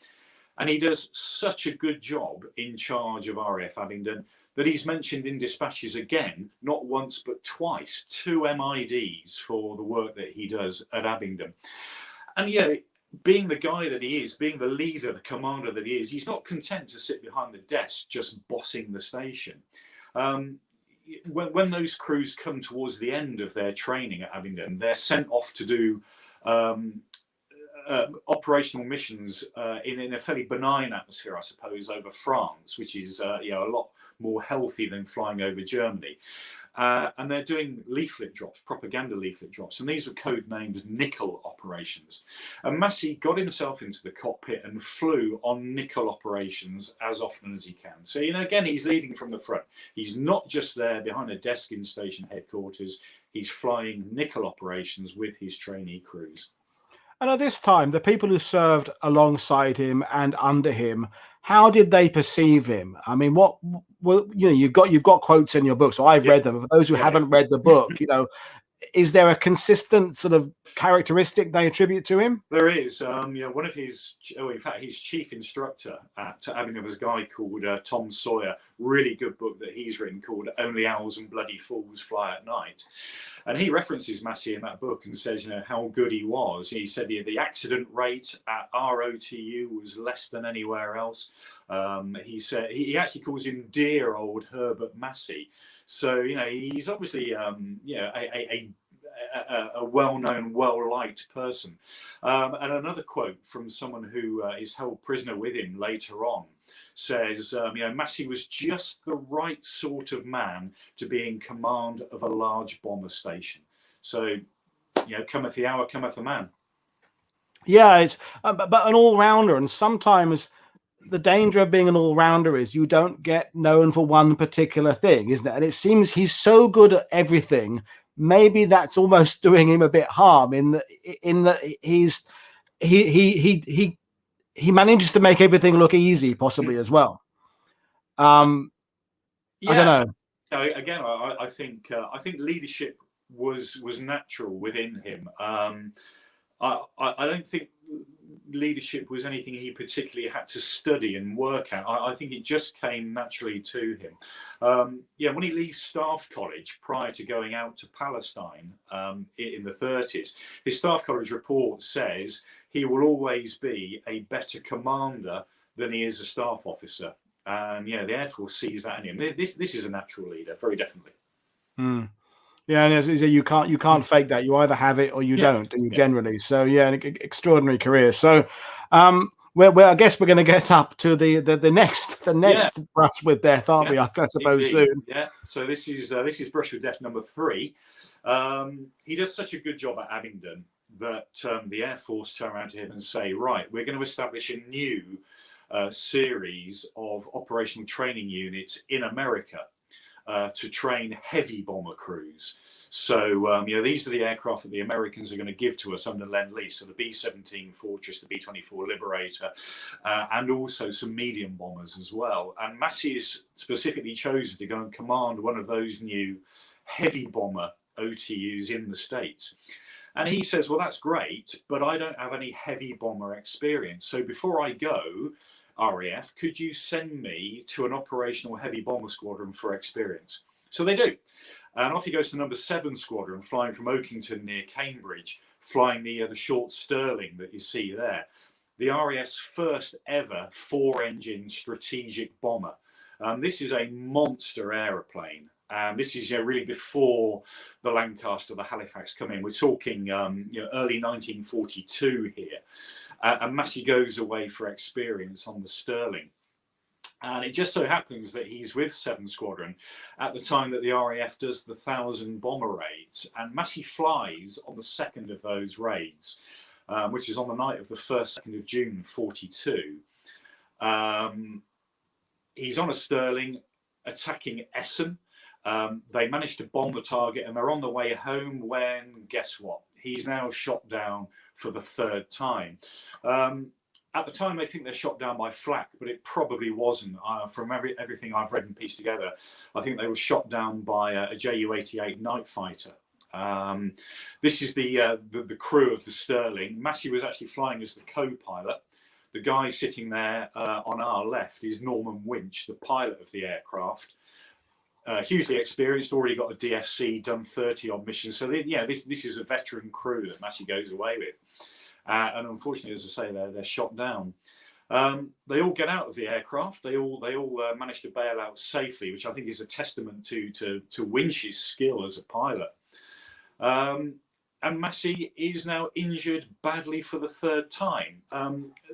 And he does such a good job in charge of RAF Abingdon that he's mentioned in dispatches again, not once but twice, 2 MIDs for the work that he does at Abingdon. And being the guy that he is, being the leader, the commander that he is, he's not content to sit behind the desk just bossing the station. When those crews come towards the end of their training at Abingdon, they're sent off to do operational missions in a fairly benign atmosphere, I suppose, over France, which is a lot more healthy than flying over Germany. And they're doing leaflet drops, propaganda leaflet drops, and these were codenamed nickel operations. And Massey got himself into the cockpit and flew on nickel operations as often as he can. So, again, he's leading from the front. He's not just there behind a desk in station headquarters. He's flying nickel operations with his trainee crews. And at this time, the people who served alongside him and under him, how did they perceive him? I mean, you've got quotes in your book, so I've read them. For those who haven't read the book, is there a consistent sort of characteristic they attribute to him? There is. One of his, in fact, his chief instructor at Abingdon was a guy called Tom Sawyer. Really good book that he's written called "Only Owls and Bloody Fools Fly at Night," and he references Massey in that book and says, how good he was. He said the accident rate at ROTU was less than anywhere else. He said he actually calls him dear old Herbert Massey. So he's obviously a well-known, well-liked person. And another quote from someone who is held prisoner with him later on says, Massey was just the right sort of man to be in command of a large bomber station. So, cometh the hour, cometh the man. Yeah, it's but an all-rounder, and sometimes the danger of being an all-rounder is you don't get known for one particular thing, isn't it? And it seems he's so good at everything. Maybe that's almost doing him a bit harm in that he manages to make everything look easy, possibly as well. I don't know. Again, I think leadership was natural within him. I don't think leadership was anything he particularly had to study and work at. I think it just came naturally to him. When he leaves Staff College prior to going out to Palestine in the 30s, his Staff College report says he will always be a better commander than he is a staff officer. And the Air Force sees that in him. This is a natural leader, very definitely. Mm. Yeah, and you can't fake that. You either have it or you don't, do you generally? So an extraordinary career. So I guess we're going to get up to the next brush with death, aren't we? I suppose indeed. Soon. Yeah. So this is brush with death number 3. He does such a good job at Abingdon that the Air Force turn around to him and say, right, we're going to establish a new series of operational training units in America. To train heavy bomber crews. So, these are the aircraft that the Americans are going to give to us under Lend-Lease. So the B-17 Fortress, the B-24 Liberator, and also some medium bombers as well. And Massey is specifically chosen to go and command one of those new heavy bomber OTUs in the States. And he says, well, that's great, but I don't have any heavy bomber experience. So before I go, RAF, could you send me to an operational heavy bomber squadron for experience? So they do. And off he goes to number 7 squadron, flying from Oakington near Cambridge, flying the short Sterling that you see there. The RAF's first ever 4-engine strategic bomber. This is a monster aeroplane. This is really before the Lancaster, the Halifax come in. We're talking early 1942 here. And Massey goes away for experience on the Sterling. And it just so happens that he's with 7 Squadron at the time that the RAF does the 1,000 bomber raids. And Massey flies on the second of those raids, which is on the night of the 2nd of June, 42. He's on a Sterling attacking Essen. They managed to bomb the target and they're on the way home when, guess what? He's now shot down for the 3rd time. At the time, they think they're shot down by flak, but it probably wasn't. From everything I've read and pieced together, I think they were shot down by a Ju-88 night fighter. This is the crew of the Sterling. Massey was actually flying as the co-pilot. The guy sitting there on our left is Norman Winch, the pilot of the aircraft. Hugely experienced, already got a DFC, done 30-odd missions. So this is a veteran crew that Massey goes away with. And unfortunately, as I say, they're shot down. They all get out of the aircraft. They all manage to bail out safely, which I think is a testament to Winch's skill as a pilot. And Massey is now injured badly for the 3rd time.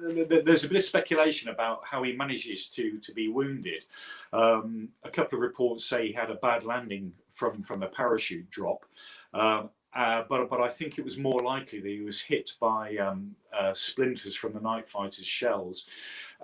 There's a bit of speculation about how he manages to be wounded. A couple of reports say he had a bad landing from the parachute drop. But I think it was more likely that he was hit by splinters from the night fighter's shells.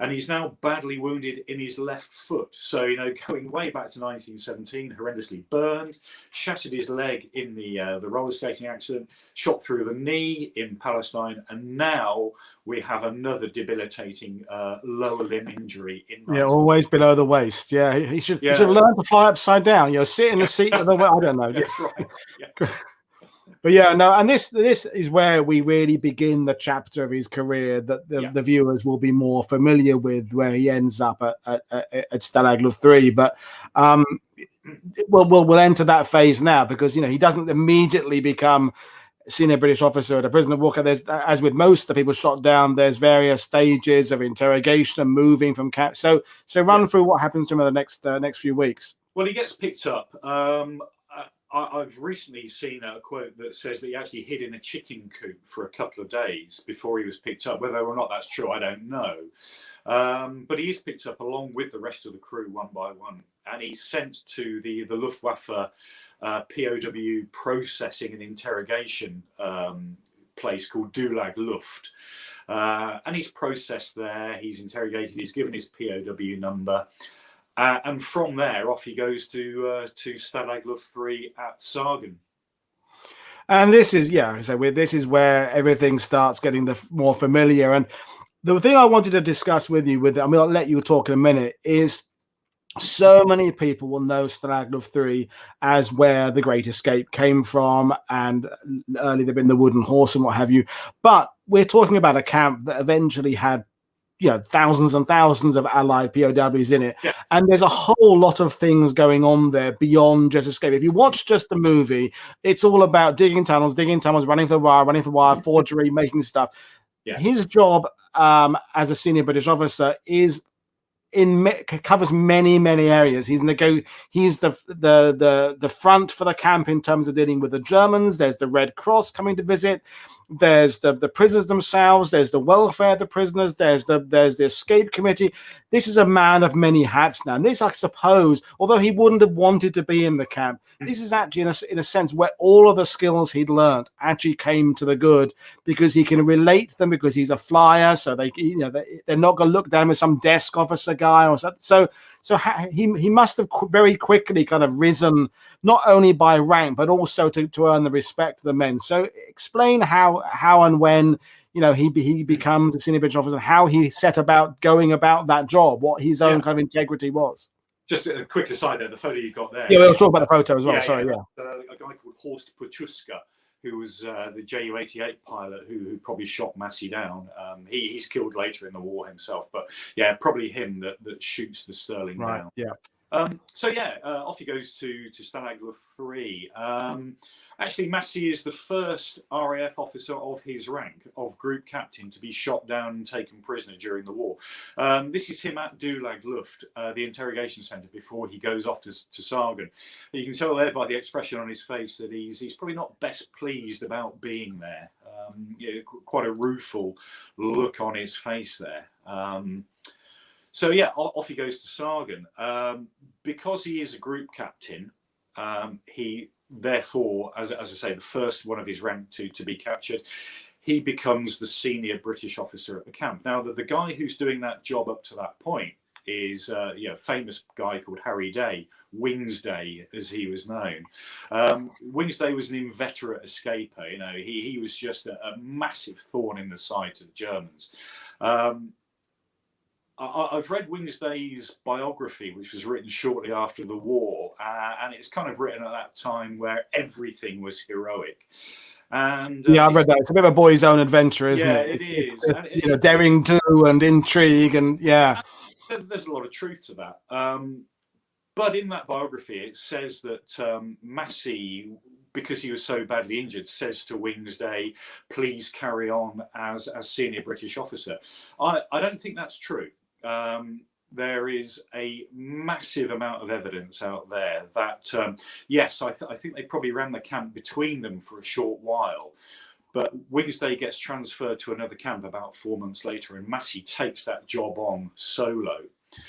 And he's now badly wounded in his left foot. So, going way back to 1917, horrendously burned, shattered his leg in the roller skating accident, shot through the knee in Palestine, and now we have another debilitating lower limb injury. Always below the waist. Yeah, he should learn to fly upside down. Sit in the seat of the way. I don't know. That's right. Yeah. But yeah, no, and this is where we really begin the chapter of his career that the viewers will be more familiar with, where he ends up at Stalag Luft III. But we'll enter that phase now, because he doesn't immediately become senior British officer at a prison of war. There's, as with most of the people shot down, there's various stages of interrogation and moving from camp. So run through what happens to him in the next few weeks. Well, he gets picked up. I've recently seen a quote that says that he actually hid in a chicken coop for a couple of days before he was picked up. Whether or not that's true, I don't know. But he is picked up along with the rest of the crew one by one, and he's sent to the Luftwaffe POW processing and interrogation place called Stalag Luft. And he's processed there, he's interrogated, he's given his POW number. And from there, off he goes to Stalag Luft III at Sagan. And this is, this is where everything starts getting more familiar. And the thing I wanted to discuss with you, I'll let you talk in a minute, is so many people will know Stalag Luft III as where the Great Escape came from, and earlier there'd been the Wooden Horse and what have you. But we're talking about a camp that eventually had thousands and thousands of Allied POWs in it. Yeah. And there's a whole lot of things going on there beyond just escape. If you watch just the movie, it's all about digging tunnels, running the wire, forgery, making stuff. Yeah. His job as a senior British officer covers many areas. He's the front for the camp in terms of dealing with the Germans. There's the Red Cross coming to visit. There's the prisoners themselves. There's the welfare of the prisoners. There's the escape committee. This is a man of many hats now. And this, I suppose, although he wouldn't have wanted to be in the camp, this is actually in a sense where all of the skills he'd learned actually came to the good, because he can relate to them, because he's a flyer. So they're not going to look down as some desk officer guy or something. So he must have very quickly kind of risen, not only by rank, but also to earn the respect of the men. So explain how and when he becomes a senior British officer, and how he set about going about that job, what his own kind of integrity was. Just a quick aside there, the photo you got there. Yeah, we'll talk about the photo as well. A guy called Horst Puchuska, who was the Ju-88 pilot who probably shot Massey down. He's killed later in the war himself, but yeah, probably him that shoots the Sterling down. Yeah. Off he goes to Stalag Luft III. Actually, Massey is the first RAF officer of his rank, of group captain, to be shot down and taken prisoner during the war. This is him at Stalag Luft, the interrogation centre, before he goes off to Sagan. You can tell there by the expression on his face that he's probably not best pleased about being there. Quite a rueful look on his face there. Off he goes to Sagan. Because he is a group captain, he therefore, as I say, the first one of his rank to be captured, he becomes the senior British officer at the camp. Now, the guy who's doing that job up to that point is a famous guy called Harry Day, Wingsday, as he was known. Wingsday was an inveterate escaper. He was just a massive thorn in the side to the Germans. I've read Wingsday's biography, which was written shortly after the war, and it's kind of written at that time where everything was heroic. And I've read that. It's a bit of a boy's own adventure, isn't it? It is. Daring do and intrigue, and there's a lot of truth to that. But in that biography, it says that Massey, because he was so badly injured, says to Wingsday, "Please carry on as senior British officer." I don't think that's true. There is a massive amount of evidence out there that, yes, I think they probably ran the camp between them for a short while, but Wingsday gets transferred to another camp about 4 months later, and Massey takes that job on solo.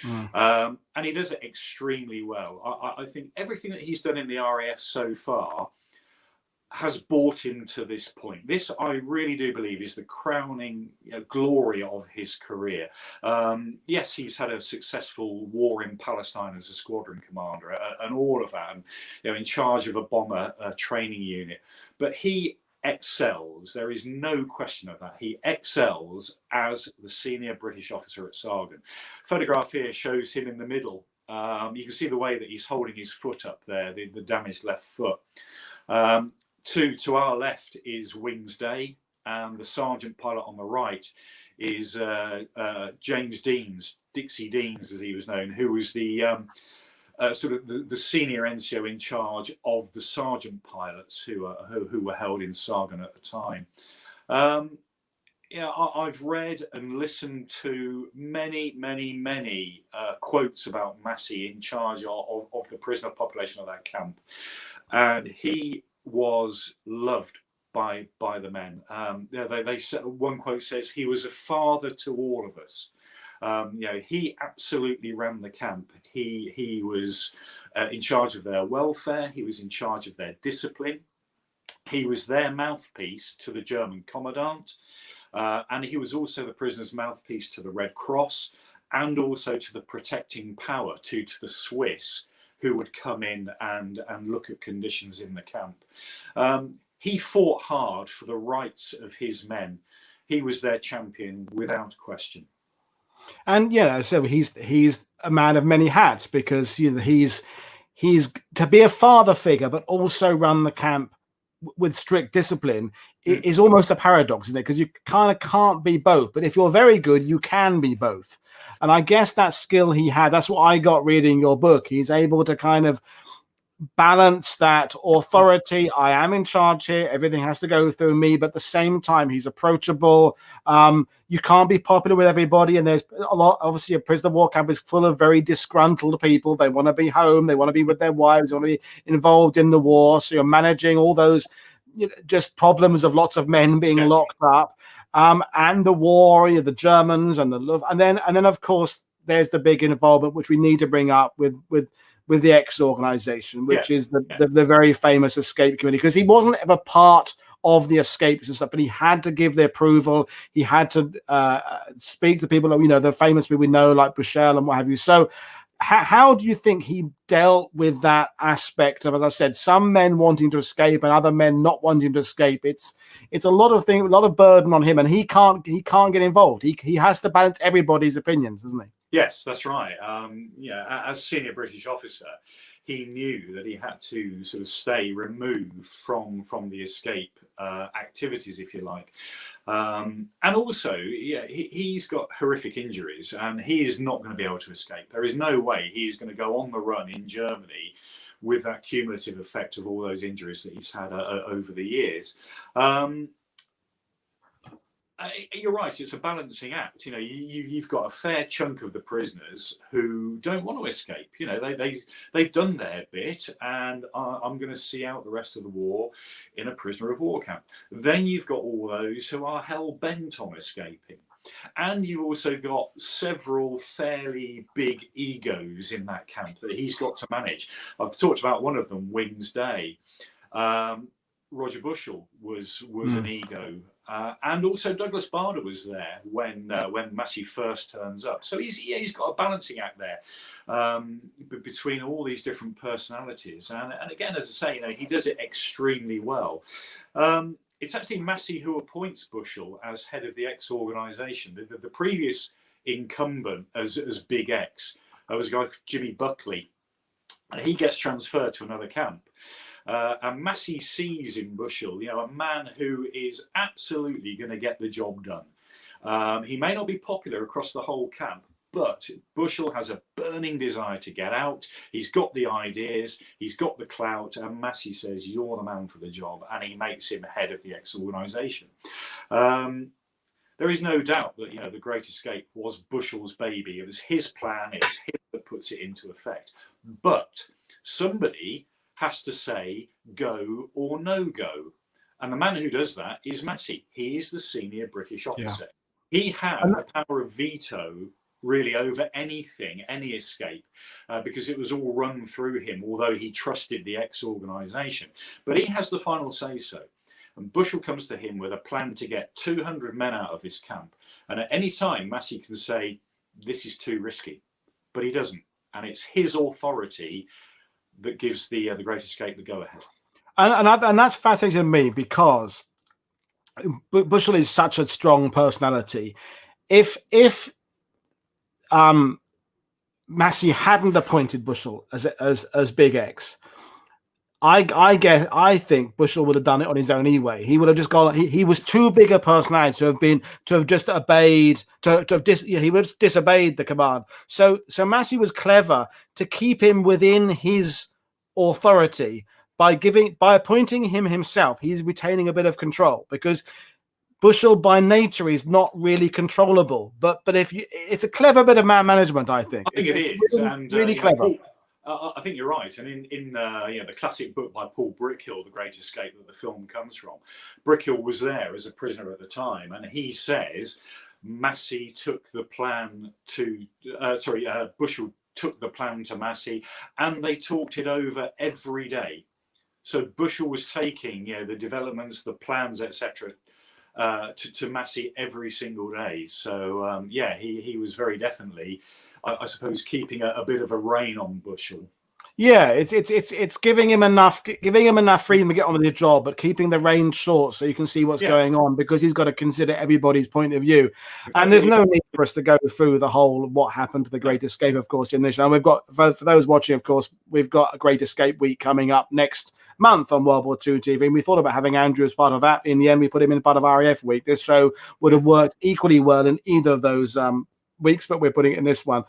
And he does it extremely well. I think everything that he's done in the RAF so far has brought him to this point. This, I really do believe, is the crowning glory of his career. Yes, he's had a successful war in Palestine as a squadron commander and all of that, and in charge of a bomber training unit. But he excels. There is no question of that. He excels as the senior British officer at Sagan. Photograph here shows him in the middle. You can see the way that he's holding his foot up there, the damaged left foot. To our left is Wings Day, and the sergeant pilot on the right is James Deans, Dixie Deans as he was known, who was the sort of the senior NCO in charge of the sergeant pilots who were held in Sagan at the time. Yeah, I've read and listened to many quotes about Massey in charge of the prisoner population of that camp, and he was loved by the men. They said, one quote says he was a father to all of us. He absolutely ran the camp. He was in charge of their welfare. He was in charge of their discipline. He was their mouthpiece to the German commandant, and he was also the prisoners' mouthpiece to the Red Cross, and also to the protecting power, to the Swiss, who would come in and look at conditions in the camp. He fought hard for the rights of his men. He was their champion without question. And so he's a man of many hats, because he's to be a father figure but also run the camp with strict discipline is almost a paradox, isn't it? Because you kind of can't be both, but if you're very good, you can be both. And I guess that skill he had, that's what I got reading your book. He's able to kind of balance that authority. I am in charge here. Everything has to go through me, but at the same time, he's approachable. You can't be popular with everybody. And there's a lot, obviously, a prisoner of war camp is full of very disgruntled people. They want to be home. They want to be with their wives. They want to be involved in the war. So you're managing all those just problems of lots of men being locked up, and the war, the Germans and the Luft, and then of course there's the big involvement which we need to bring up with the X organization, which is the very famous escape committee, because he wasn't ever part of the escapes and stuff, but he had to give the approval. He had to speak to people, the famous people we know like Bushell and what have you. So how do you think he dealt with that aspect of, as I said, some men wanting to escape and other men not wanting to escape? It's a lot of things, a lot of burden on him, and he can't get involved. He has to balance everybody's opinions, doesn't he? Yes, that's right. As senior British officer, he knew that he had to sort of stay removed from the escape activities, if you like. And also, he's got horrific injuries, and he is not going to be able to escape. There is no way he's going to go on the run in Germany with that cumulative effect of all those injuries that he's had over the years. You're right, it's a balancing act. You've got a fair chunk of the prisoners who don't want to escape. They've done their bit, and I'm going to see out the rest of the war in a prisoner of war camp. Then you've got all those who are hell-bent on escaping. And you've also got several fairly big egos in that camp that he's got to manage. I've talked about one of them, Wings Day. Roger Bushell was an ego. And also Douglas Bader was there when Massey first turns up. So he's got a balancing act there between all these different personalities. And again, as I say, he does it extremely well. It's actually Massey who appoints Bushell as head of the X organisation. The previous incumbent as Big X was a guy called Jimmy Buckley, and he gets transferred to another camp. And Massey sees in Bushell, a man who is absolutely going to get the job done. He may not be popular across the whole camp, but Bushell has a burning desire to get out. He's got the ideas, he's got the clout, and Massey says, "You're the man for the job," and he makes him head of the X organisation. There is no doubt that the Great Escape was Bushell's baby. It was his plan. It was him that puts it into effect. But somebody has to say go or no go, and the man who does that is Massey. He is the senior British officer. He had the power of veto really over anything, any escape, because it was all run through him, although he trusted the X organisation. But he has the final say-so. And Bushell comes to him with a plan to get 200 men out of this camp. And at any time, Massey can say, this is too risky. But he doesn't. And it's his authority that gives the Great Escape the go-ahead. And that's fascinating to me, because Bushell is such a strong personality. If Massey hadn't appointed Bushell as Big X, I think Bushell would have done it on his own anyway. He would have just gone. He was too big a personality to have just obeyed he would have disobeyed the command. So Massey was clever to keep him within his authority by appointing him himself. He's retaining a bit of control because Bushell by nature is not really controllable. But it's a clever bit of management, I think. I think it's really, and really clever. I think you're right, and in the classic book by Paul Brickhill, The Great Escape, that the film comes from, Brickhill was there as a prisoner at the time, and he says Massey took the plan to Bushell took the plan to Massey, and they talked it over every day. So Bushell was taking the developments, the plans, etc. To Massey every single day. So he was very definitely, I suppose, keeping a bit of a rein on Bushell. Yeah, it's giving him enough freedom to get on with his job, but keeping the reins short so you can see what's going on, because he's got to consider everybody's point of view. And there's no need for us to go through the whole what happened to the Great Escape, of course, in this. And we've got, for those watching, of course, we've got a Great Escape week coming up next month on World War II TV, and we thought about having Andrew as part of that. In the end, we put him in part of RAF week. This show would have worked equally well in either of those weeks, but we're putting it in this one.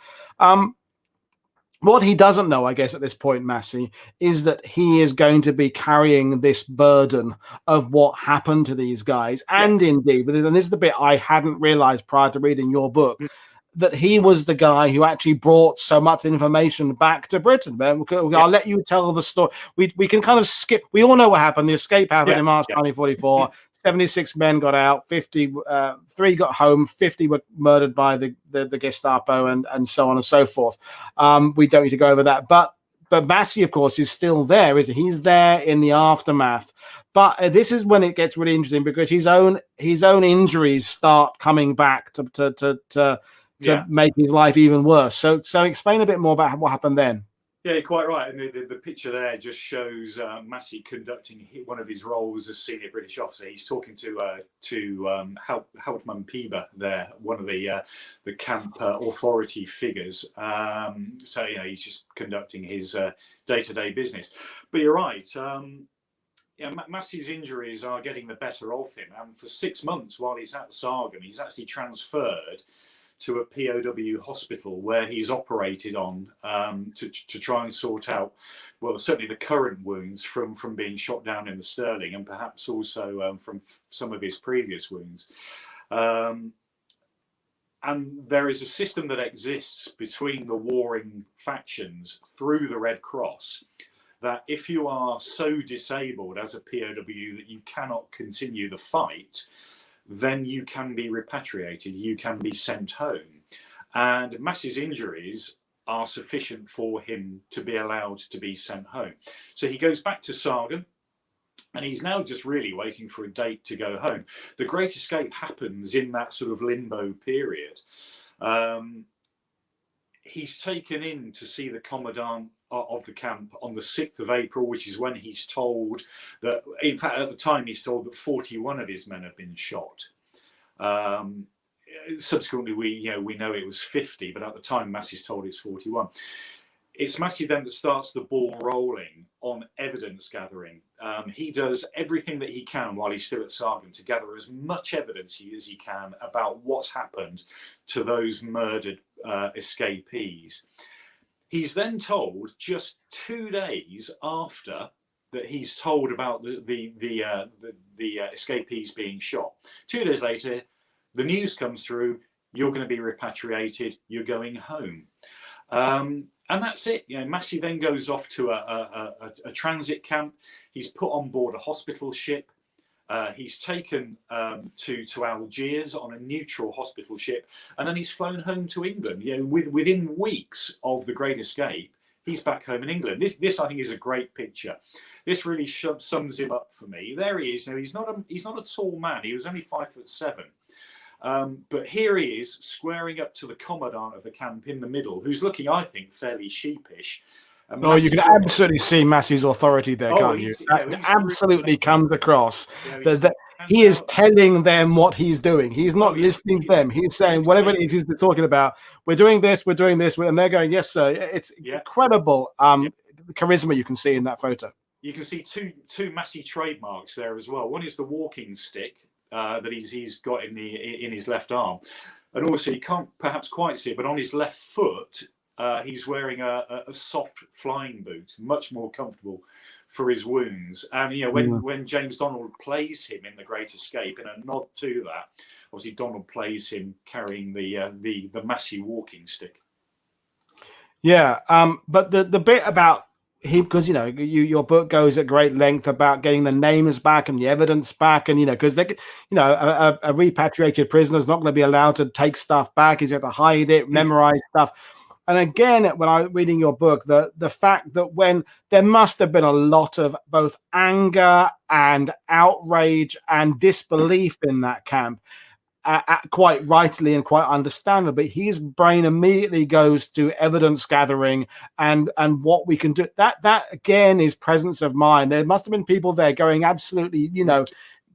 What he doesn't know, I guess, at this point, Massey, is that he is going to be carrying this burden of what happened to these guys. And indeed, and this is the bit I hadn't realized prior to reading your book, that he was the guy who actually brought so much information back to Britain. I'll let you tell the story. We can kind of skip. We all know what happened. The escape happened in March 1944. 76 men got out, 53 got home, 50 were murdered by the Gestapo, and so on and so forth. We don't need to go over that. But Massey, of course, is still there, isn't he? He's there in the aftermath. But this is when it gets really interesting, because his own injuries start coming back to make his life even worse. So explain a bit more about what happened then. Yeah, you're quite right. And the picture there just shows Massey conducting one of his roles as senior British officer. He's talking to Hauptmann Pieber there, one of the camp authority figures. So he's just conducting his day-to-day business. But you're right. Massey's injuries are getting the better of him, and for 6 months while he's at Sagan, he's actually transferred to a POW hospital where he's operated on to try and sort out, well, certainly the current wounds from being shot down in the Stirling, and perhaps also from some of his previous wounds. And there is a system that exists between the warring factions through the Red Cross, that if you are so disabled as a POW that you cannot continue the fight, then you can be repatriated, you can be sent home. And Massey's injuries are sufficient for him to be allowed to be sent home. So he goes back to Sagan, and he's now just really waiting for a date to go home. The Great Escape happens in that sort of limbo period. He's taken in to see the commandant of the camp on the 6th of April, which is when he's told that, in fact, at the time he's told that 41 of his men have been shot. Subsequently, we know it was 50, but at the time Massey's told it's 41. It's Massey then that starts the ball rolling on evidence gathering. He does everything that he can while he's still at Sagan to gather as much evidence as he can about what's happened to those murdered escapees. He's then told, just 2 days after that he's told about the escapees being shot, 2 days later, the news comes through: you're going to be repatriated, you're going home. And that's it. Massey then goes off to a transit camp. He's put on board a hospital ship. He's taken to Algiers on a neutral hospital ship, and then he's flown home to England. Within weeks of the Great Escape, he's back home in England. This I think is a great picture. This really sums him up for me. There he is. He's not a tall man. He was only 5'7". But here he is, squaring up to the commandant of the camp in the middle, who's looking, I think, fairly sheepish. Oh, you can absolutely see Massey's authority there, can't you? That absolutely comes across. That he is telling them what he's doing. He's not listening to them. He's saying whatever it is he's talking about. We're doing this, and they're going, yes, sir. It's incredible charisma you can see in that photo. You can see two Massey trademarks there as well. One is the walking stick that he's got in his left arm, and also you can't perhaps quite see it, but on his left foot he's wearing a soft flying boot, much more comfortable for his wounds. And you know, when James Donald plays him in The Great Escape, in a nod to that, obviously Donald plays him carrying the Massey walking stick. Yeah, but the bit about he, because you know, your book goes at great length about getting the names back and the evidence back, and you know, because they, you know, a repatriated prisoner is not going to be allowed to take stuff back. He's got to hide it, memorize stuff. And again, when I was reading your book, the fact that when there must have been a lot of both anger and outrage and disbelief in that camp. Quite rightly and quite understandably, his brain immediately goes to evidence gathering and what we can do. That again is presence of mind. There must have been people there going absolutely, you know,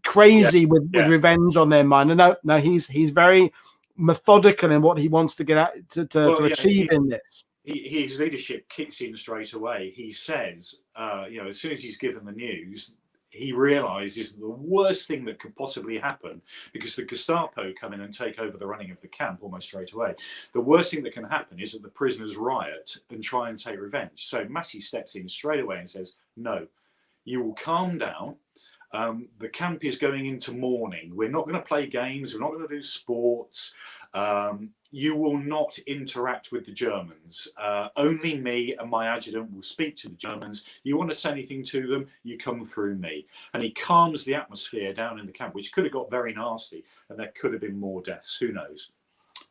crazy with revenge on their mind. And no, he's very methodical in what he wants to get at to achieve in this. His leadership kicks in straight away. He says, you know, as soon as he's given the news, he realizes the worst thing that could possibly happen, because the Gestapo come in and take over the running of the camp almost straight away. The worst thing that can happen is that the prisoners riot and try and take revenge. So Massey steps in straight away and says, no, you will calm down. The camp is going into mourning. We're not going to play games. We're not going to do sports. You will not interact with the Germans. Only me and my adjutant will speak to the Germans. You want to say anything to them, you come through me. And he calms the atmosphere down in the camp, which could have got very nasty, and there could have been more deaths. Who knows?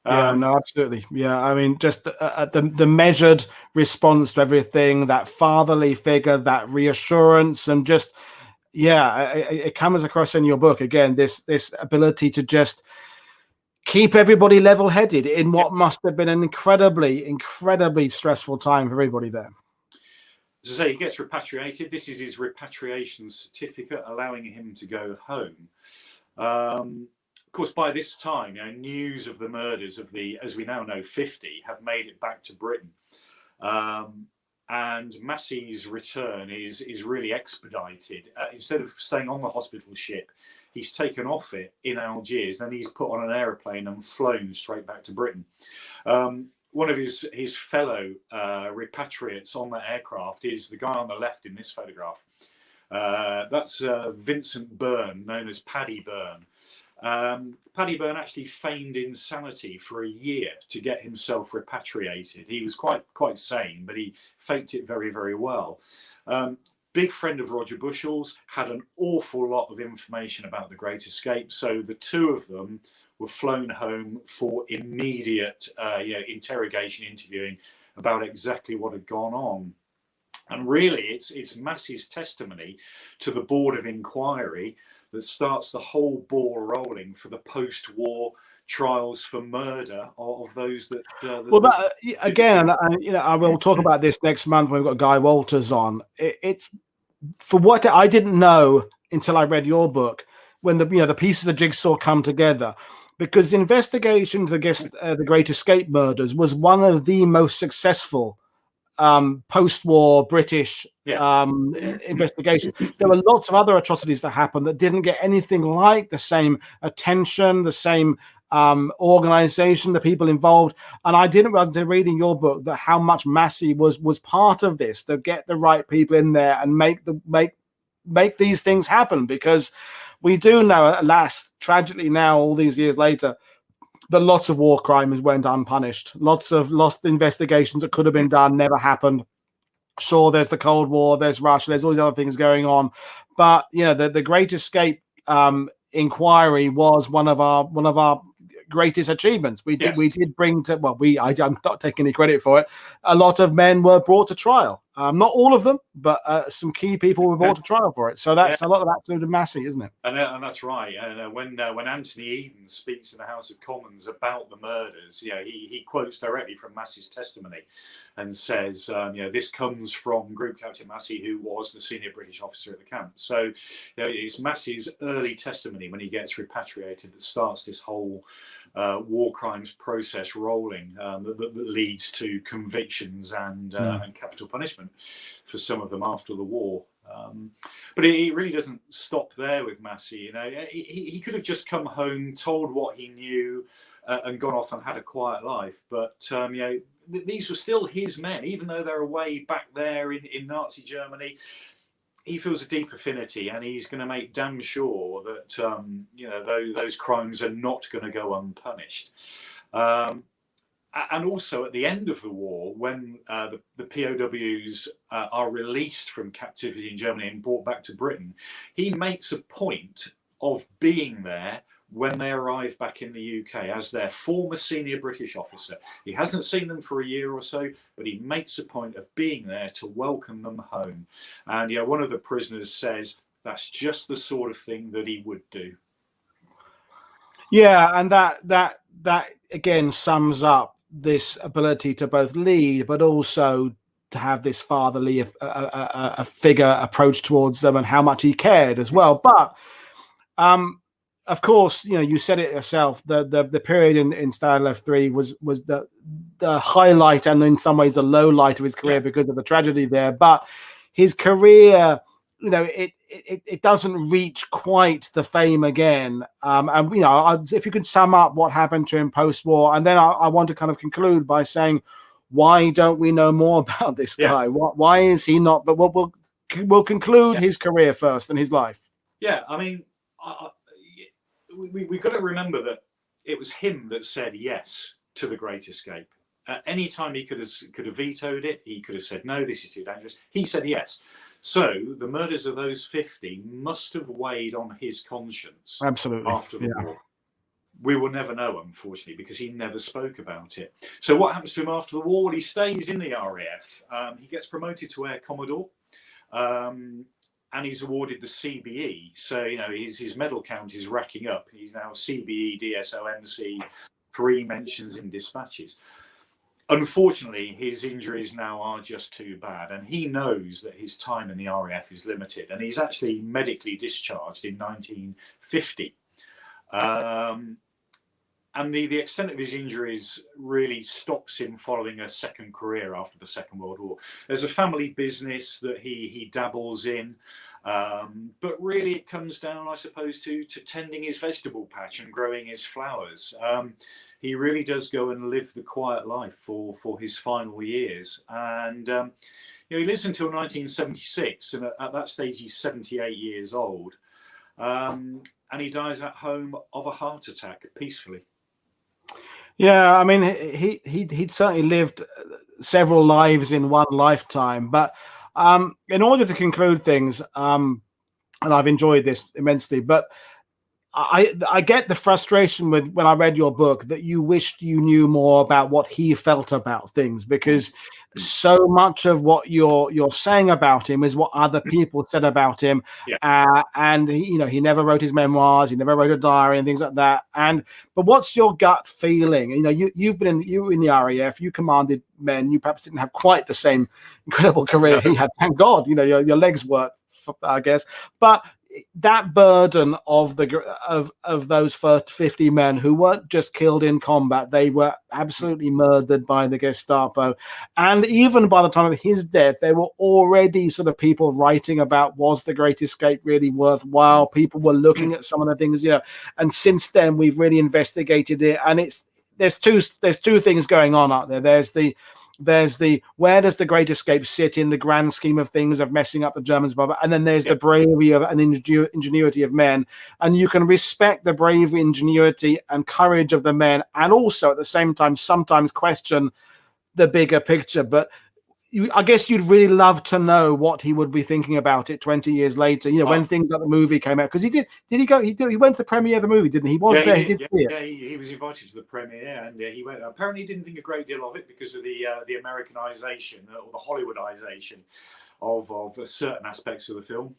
Yeah, no, absolutely. Yeah, I mean, just the measured response to everything, that fatherly figure, that reassurance, and just, yeah, it comes across in your book again, this ability to just keep everybody level-headed in what must have been an incredibly stressful time for everybody there. As I say, he gets repatriated. This is his repatriation certificate, allowing him to go home. Of course, by this time, you know, news of the murders of the, as we now know, 50 have made it back to Britain. And Massey's return is really expedited. Instead of staying on the hospital ship, he's taken off it in Algiers, then he's put on an aeroplane and flown straight back to Britain. One of his fellow repatriates on that aircraft is the guy on the left in this photograph. That's Vincent Byrne, known as Paddy Byrne. Paddy Byrne actually feigned insanity for a year to get himself repatriated. He was quite sane, but he faked it very, very well. Big friend of Roger Bushell's, had an awful lot of information about the Great Escape. So the two of them were flown home for immediate interrogation, interviewing about exactly what had gone on. And really, it's Massey's testimony to the Board of Inquiry that starts the whole ball rolling for the post-war trials for murder of those that. Again, you know, I will talk about this next month when we've got Guy Walters on. It's for what I didn't know until I read your book, when the pieces of the jigsaw come together, because the investigation into the Great Escape murders was one of the most successful post-war British investigation. There were lots of other atrocities that happened that didn't get anything like the same attention, the same organization, the people involved. And I didn't realize until reading your book that how much Massey was part of this, to get the right people in there and make these things happen. Because we do know, alas, tragically now, all these years later, that lots of war crimes went unpunished. Lots of lost investigations that could have been done never happened. Sure, there's the Cold War, there's Russia, there's all these other things going on, but you know, the Great Escape inquiry was one of our greatest achievements. We did bring to, well, I'm not taking any credit for it. A lot of men were brought to trial. Not all of them, but some key people were brought to trial for it. So that's a lot of absolute Massey, isn't it? And that's right. And when Anthony Eden speaks in the House of Commons about the murders, you know, he quotes directly from Massey's testimony and says, this comes from Group Captain Massey, who was the senior British officer at the camp. So, you know, it's Massey's early testimony when he gets repatriated that starts this whole war crimes process rolling that leads to convictions and capital punishment. internment for some of them after the war. But it really doesn't stop there with Massey. You know, he could have just come home, told what he knew, and gone off and had a quiet life. But you know, these were still his men, even though they're away back there in Nazi Germany. He feels a deep affinity, and he's going to make damn sure that you know, those crimes are not going to go unpunished. And also at the end of the war, when the POWs are released from captivity in Germany and brought back to Britain, he makes a point of being there when they arrive back in the UK as their former senior British officer. He hasn't seen them for a year or so, but he makes a point of being there to welcome them home. And yeah, one of the prisoners says that's just the sort of thing that he would do. Yeah, and that again sums up this ability to both lead, but also to have this fatherly a figure approach towards them, and how much he cared as well. But of course, you know, you said it yourself. The period in Stalag Luft III was the highlight, and in some ways the low light of his career, because of the tragedy there. But his career, you know, it doesn't reach quite the fame again. And you know, if you could sum up what happened to him post-war, and then I want to kind of conclude by saying, why don't we know more about this guy? Why is he not? But we'll conclude his career first and his life. Yeah, I mean, we've got to remember that it was him that said yes to the Great Escape. At any time he could have vetoed it, he could have said, no, this is too dangerous. He said yes. So the murders of those 50 must have weighed on his conscience. Absolutely. After the war. We will never know, unfortunately, because he never spoke about it. So what happens to him after the war? Well, he stays in the RAF. He gets promoted to Air Commodore. And he's awarded the CBE. So, you know, his medal count is racking up. He's now CBE, DSO, MC, 3 mentions in dispatches. Unfortunately, his injuries now are just too bad, and he knows that his time in the RAF is limited, and he's actually medically discharged in 1950. And the extent of his injuries really stops him following a second career after the Second World War. There's a family business that he dabbles in, but really it comes down, I suppose, to tending his vegetable patch and growing his flowers. He really does go and live the quiet life for his final years. And you know, he lives until 1976, and at that stage he's 78 years old. And he dies at home of a heart attack peacefully. Yeah, I mean, he'd certainly lived several lives in one lifetime. But in order to conclude things, and I've enjoyed this immensely, but I get the frustration with when I read your book that you wished you knew more about what he felt about things, because so much of what you're saying about him is what other people said about him. And he, you know, he never wrote his memoirs, he never wrote a diary and things like that. But what's your gut feeling? You know, you've been in the RAF, you commanded men, you perhaps didn't have quite the same incredible career he had, thank God. You know, your legs work, I guess. But that burden of those 50 men who weren't just killed in combat, they were absolutely murdered by the Gestapo. And even by the time of his death, there were already sort of people writing about, was the Great Escape really worthwhile? People were looking at some of the things, you know, and since then we've really investigated it. And there's two things going on out there. There's the where does the Great Escape sit in the grand scheme of things of messing up the Germans, and then there's the bravery of and ingenuity of men, and you can respect the bravery, ingenuity, and courage of the men, and also at the same time sometimes question the bigger picture. But I guess you'd really love to know what he would be thinking about it 20 years later, you know, when things like the movie came out. Because he went to the premiere of the movie, didn't he? He was there. He did see it. He was invited to the premiere, and he went. Apparently, he didn't think a great deal of it because of the Americanization or the Hollywoodization of certain aspects of the film.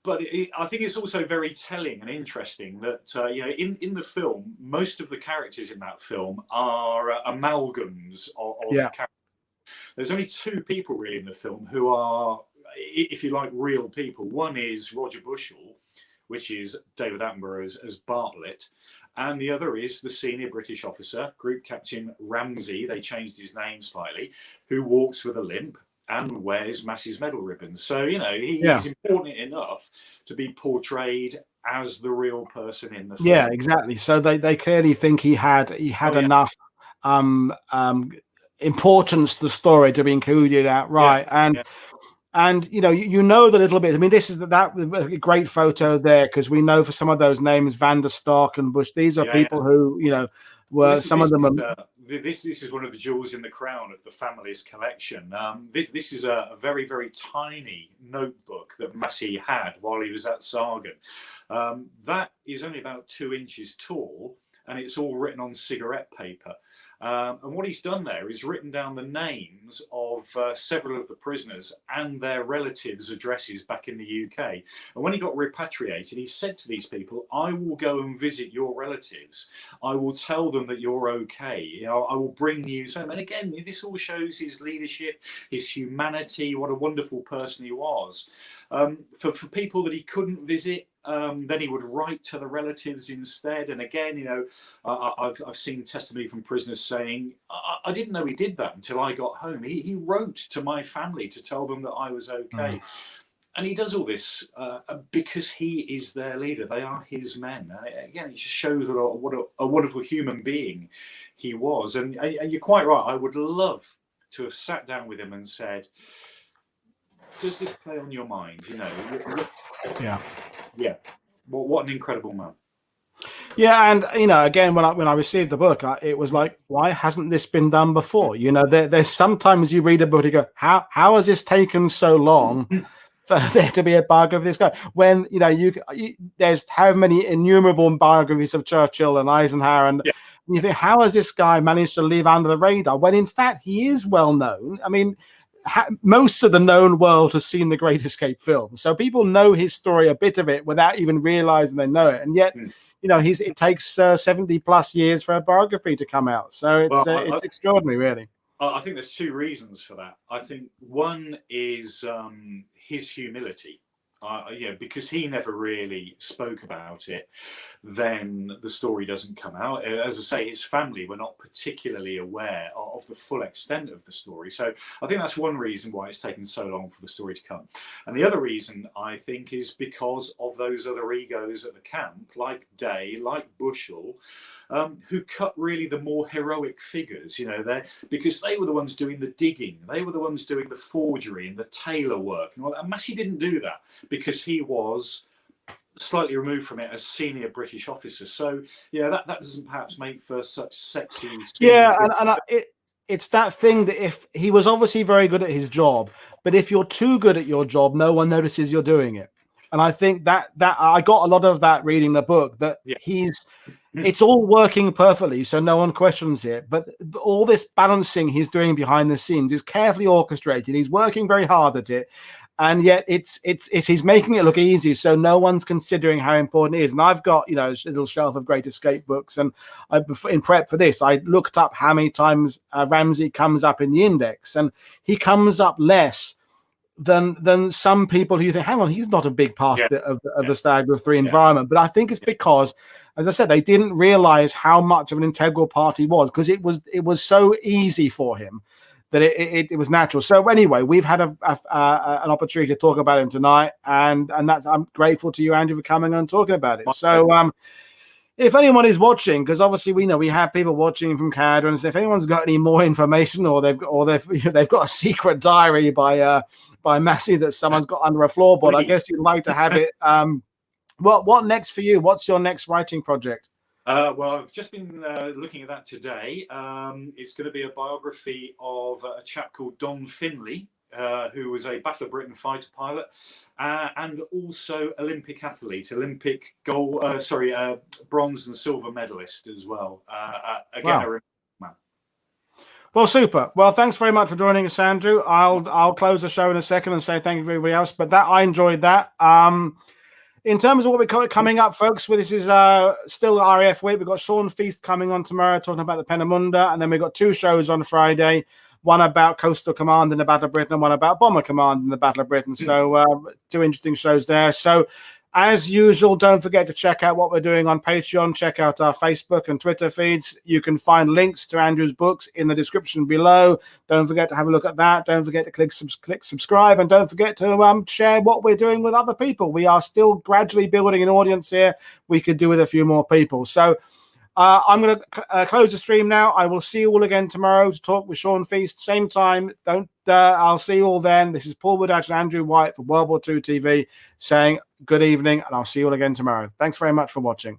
But I think it's also very telling and interesting that you know, in the film, most of the characters in that film are amalgams of characters. There's only 2 people really in the film who are, if you like, real people. One is Roger Bushell, which is David Attenborough as Bartlett, and the other is the senior British officer, Group Captain Ramsey, they changed his name slightly, who walks with a limp and wears Massey's medal ribbons. So, you know, he's important enough to be portrayed as the real person in the film. Yeah, exactly. So they clearly think he had enough importance to the story to be included outright. And you know the little bit. I mean, this is that a great photo there, because we know for some of those names, Van der Stark and Bush, these are people who were some of them. This is one of the jewels in the crown of the family's collection. This is a very, very tiny notebook that Massey had while he was at Sagan. That is only about 2 inches tall, and it's all written on cigarette paper. And what he's done there is written down the names of several of the prisoners and their relatives' addresses back in the UK. And when he got repatriated, he said to these people, I will go and visit your relatives. I will tell them that you're okay. I will bring you some. And again, this all shows his leadership, his humanity, what a wonderful person he was. For people that he couldn't visit, then he would write to the relatives instead. And again, I've seen testimony from prisoners saying, I didn't know he did that until I got home. He wrote to my family to tell them that I was okay. And he does all this because he is their leader. They are his men. Again, it just shows what a wonderful human being he was. And you're quite right. I would love to have sat down with him and said, does this play on your mind? Yeah. What an incredible man. Yeah, and again, when I received the book, it was like, why hasn't this been done before? There's sometimes you read a book, you go, how has this taken so long for there to be a biography of this guy? When there's how many innumerable biographies of Churchill and Eisenhower, and you think, how has this guy managed to live under the radar? When in fact he is well known. I mean, most of the known world has seen the Great Escape film, so people know his story, a bit of it, without even realizing they know it. And yet, it takes 70 plus years for a biography to come out. So it's extraordinary, really. I think there's 2 reasons for that. I think one is his humility. Because he never really spoke about it, then the story doesn't come out. As I say, his family were not particularly aware of the full extent of the story. So I think that's one reason why it's taken so long for the story to come. And the other reason, I think, is because of those other egos at the camp, like Day, like Bushell, who cut really the more heroic figures, because they were the ones doing the digging, they were the ones doing the forgery and the tailor work. And Massey didn't do that because he was slightly removed from it as senior British officer. So, that doesn't perhaps make for such sexy scenes. Yeah, and it's that thing that if he was obviously very good at his job, but if you're too good at your job, no one notices you're doing it. And I think that I got a lot of that reading the book, that it's all working perfectly, so no one questions it. But all this balancing he's doing behind the scenes is carefully orchestrated. He's working very hard at it, and yet it's he's making it look easy, so no one's considering how important it is. And I've got a little shelf of Great Escape books, and in prep for this, I looked up how many times Ramsey comes up in the index, and he comes up less than some people who think, hang on, he's not a big part of the Stalag Luft III environment. But I think it's because, as I said, they didn't realize how much of an integral part he was, because it was so easy for him that it was natural. So anyway, we've had an opportunity to talk about him tonight, and that's, I'm grateful to you, Andrew, for coming on and talking about it. So if anyone is watching, because obviously we have people watching from Canada, and if anyone's got any more information, or they've got a secret diary by Massey that someone's got under a floorboard, I guess you'd like to have it. What next for you? What's your next writing project? Well, I've just been looking at that today. It's going to be a biography of a chap called Don Finley, who was a Battle of Britain fighter pilot, and also Olympic athlete, Olympic bronze and silver medalist as well. Again, wow. Well, super. Well, thanks very much for joining us, Andrew. I'll close the show in a second and say thank you to everybody else. But I enjoyed that. In terms of what we got coming up, folks, this is still RAF week. We've got Sean Feast coming on tomorrow talking about the Peenemünde, and then we've got 2 shows on Friday, one about Coastal Command in the Battle of Britain and one about Bomber Command in the Battle of Britain. So 2 interesting shows there. So As usual, don't forget to check out what we're doing on Patreon. Check out our Facebook and Twitter feeds. You can find links to Andrew's books in the description below. Don't forget to have a look at that. Don't forget to click subscribe, and don't forget to share what we're doing with other people. We are still gradually building an audience here. We could do with a few more people. So I'm going to close the stream now. I will see you all again tomorrow to talk with Sean Feast, same time. I'll see you all then. This is Paul Woodhatch and Andrew White for World War II TV saying good evening, and I'll see you all again tomorrow. Thanks very much for watching.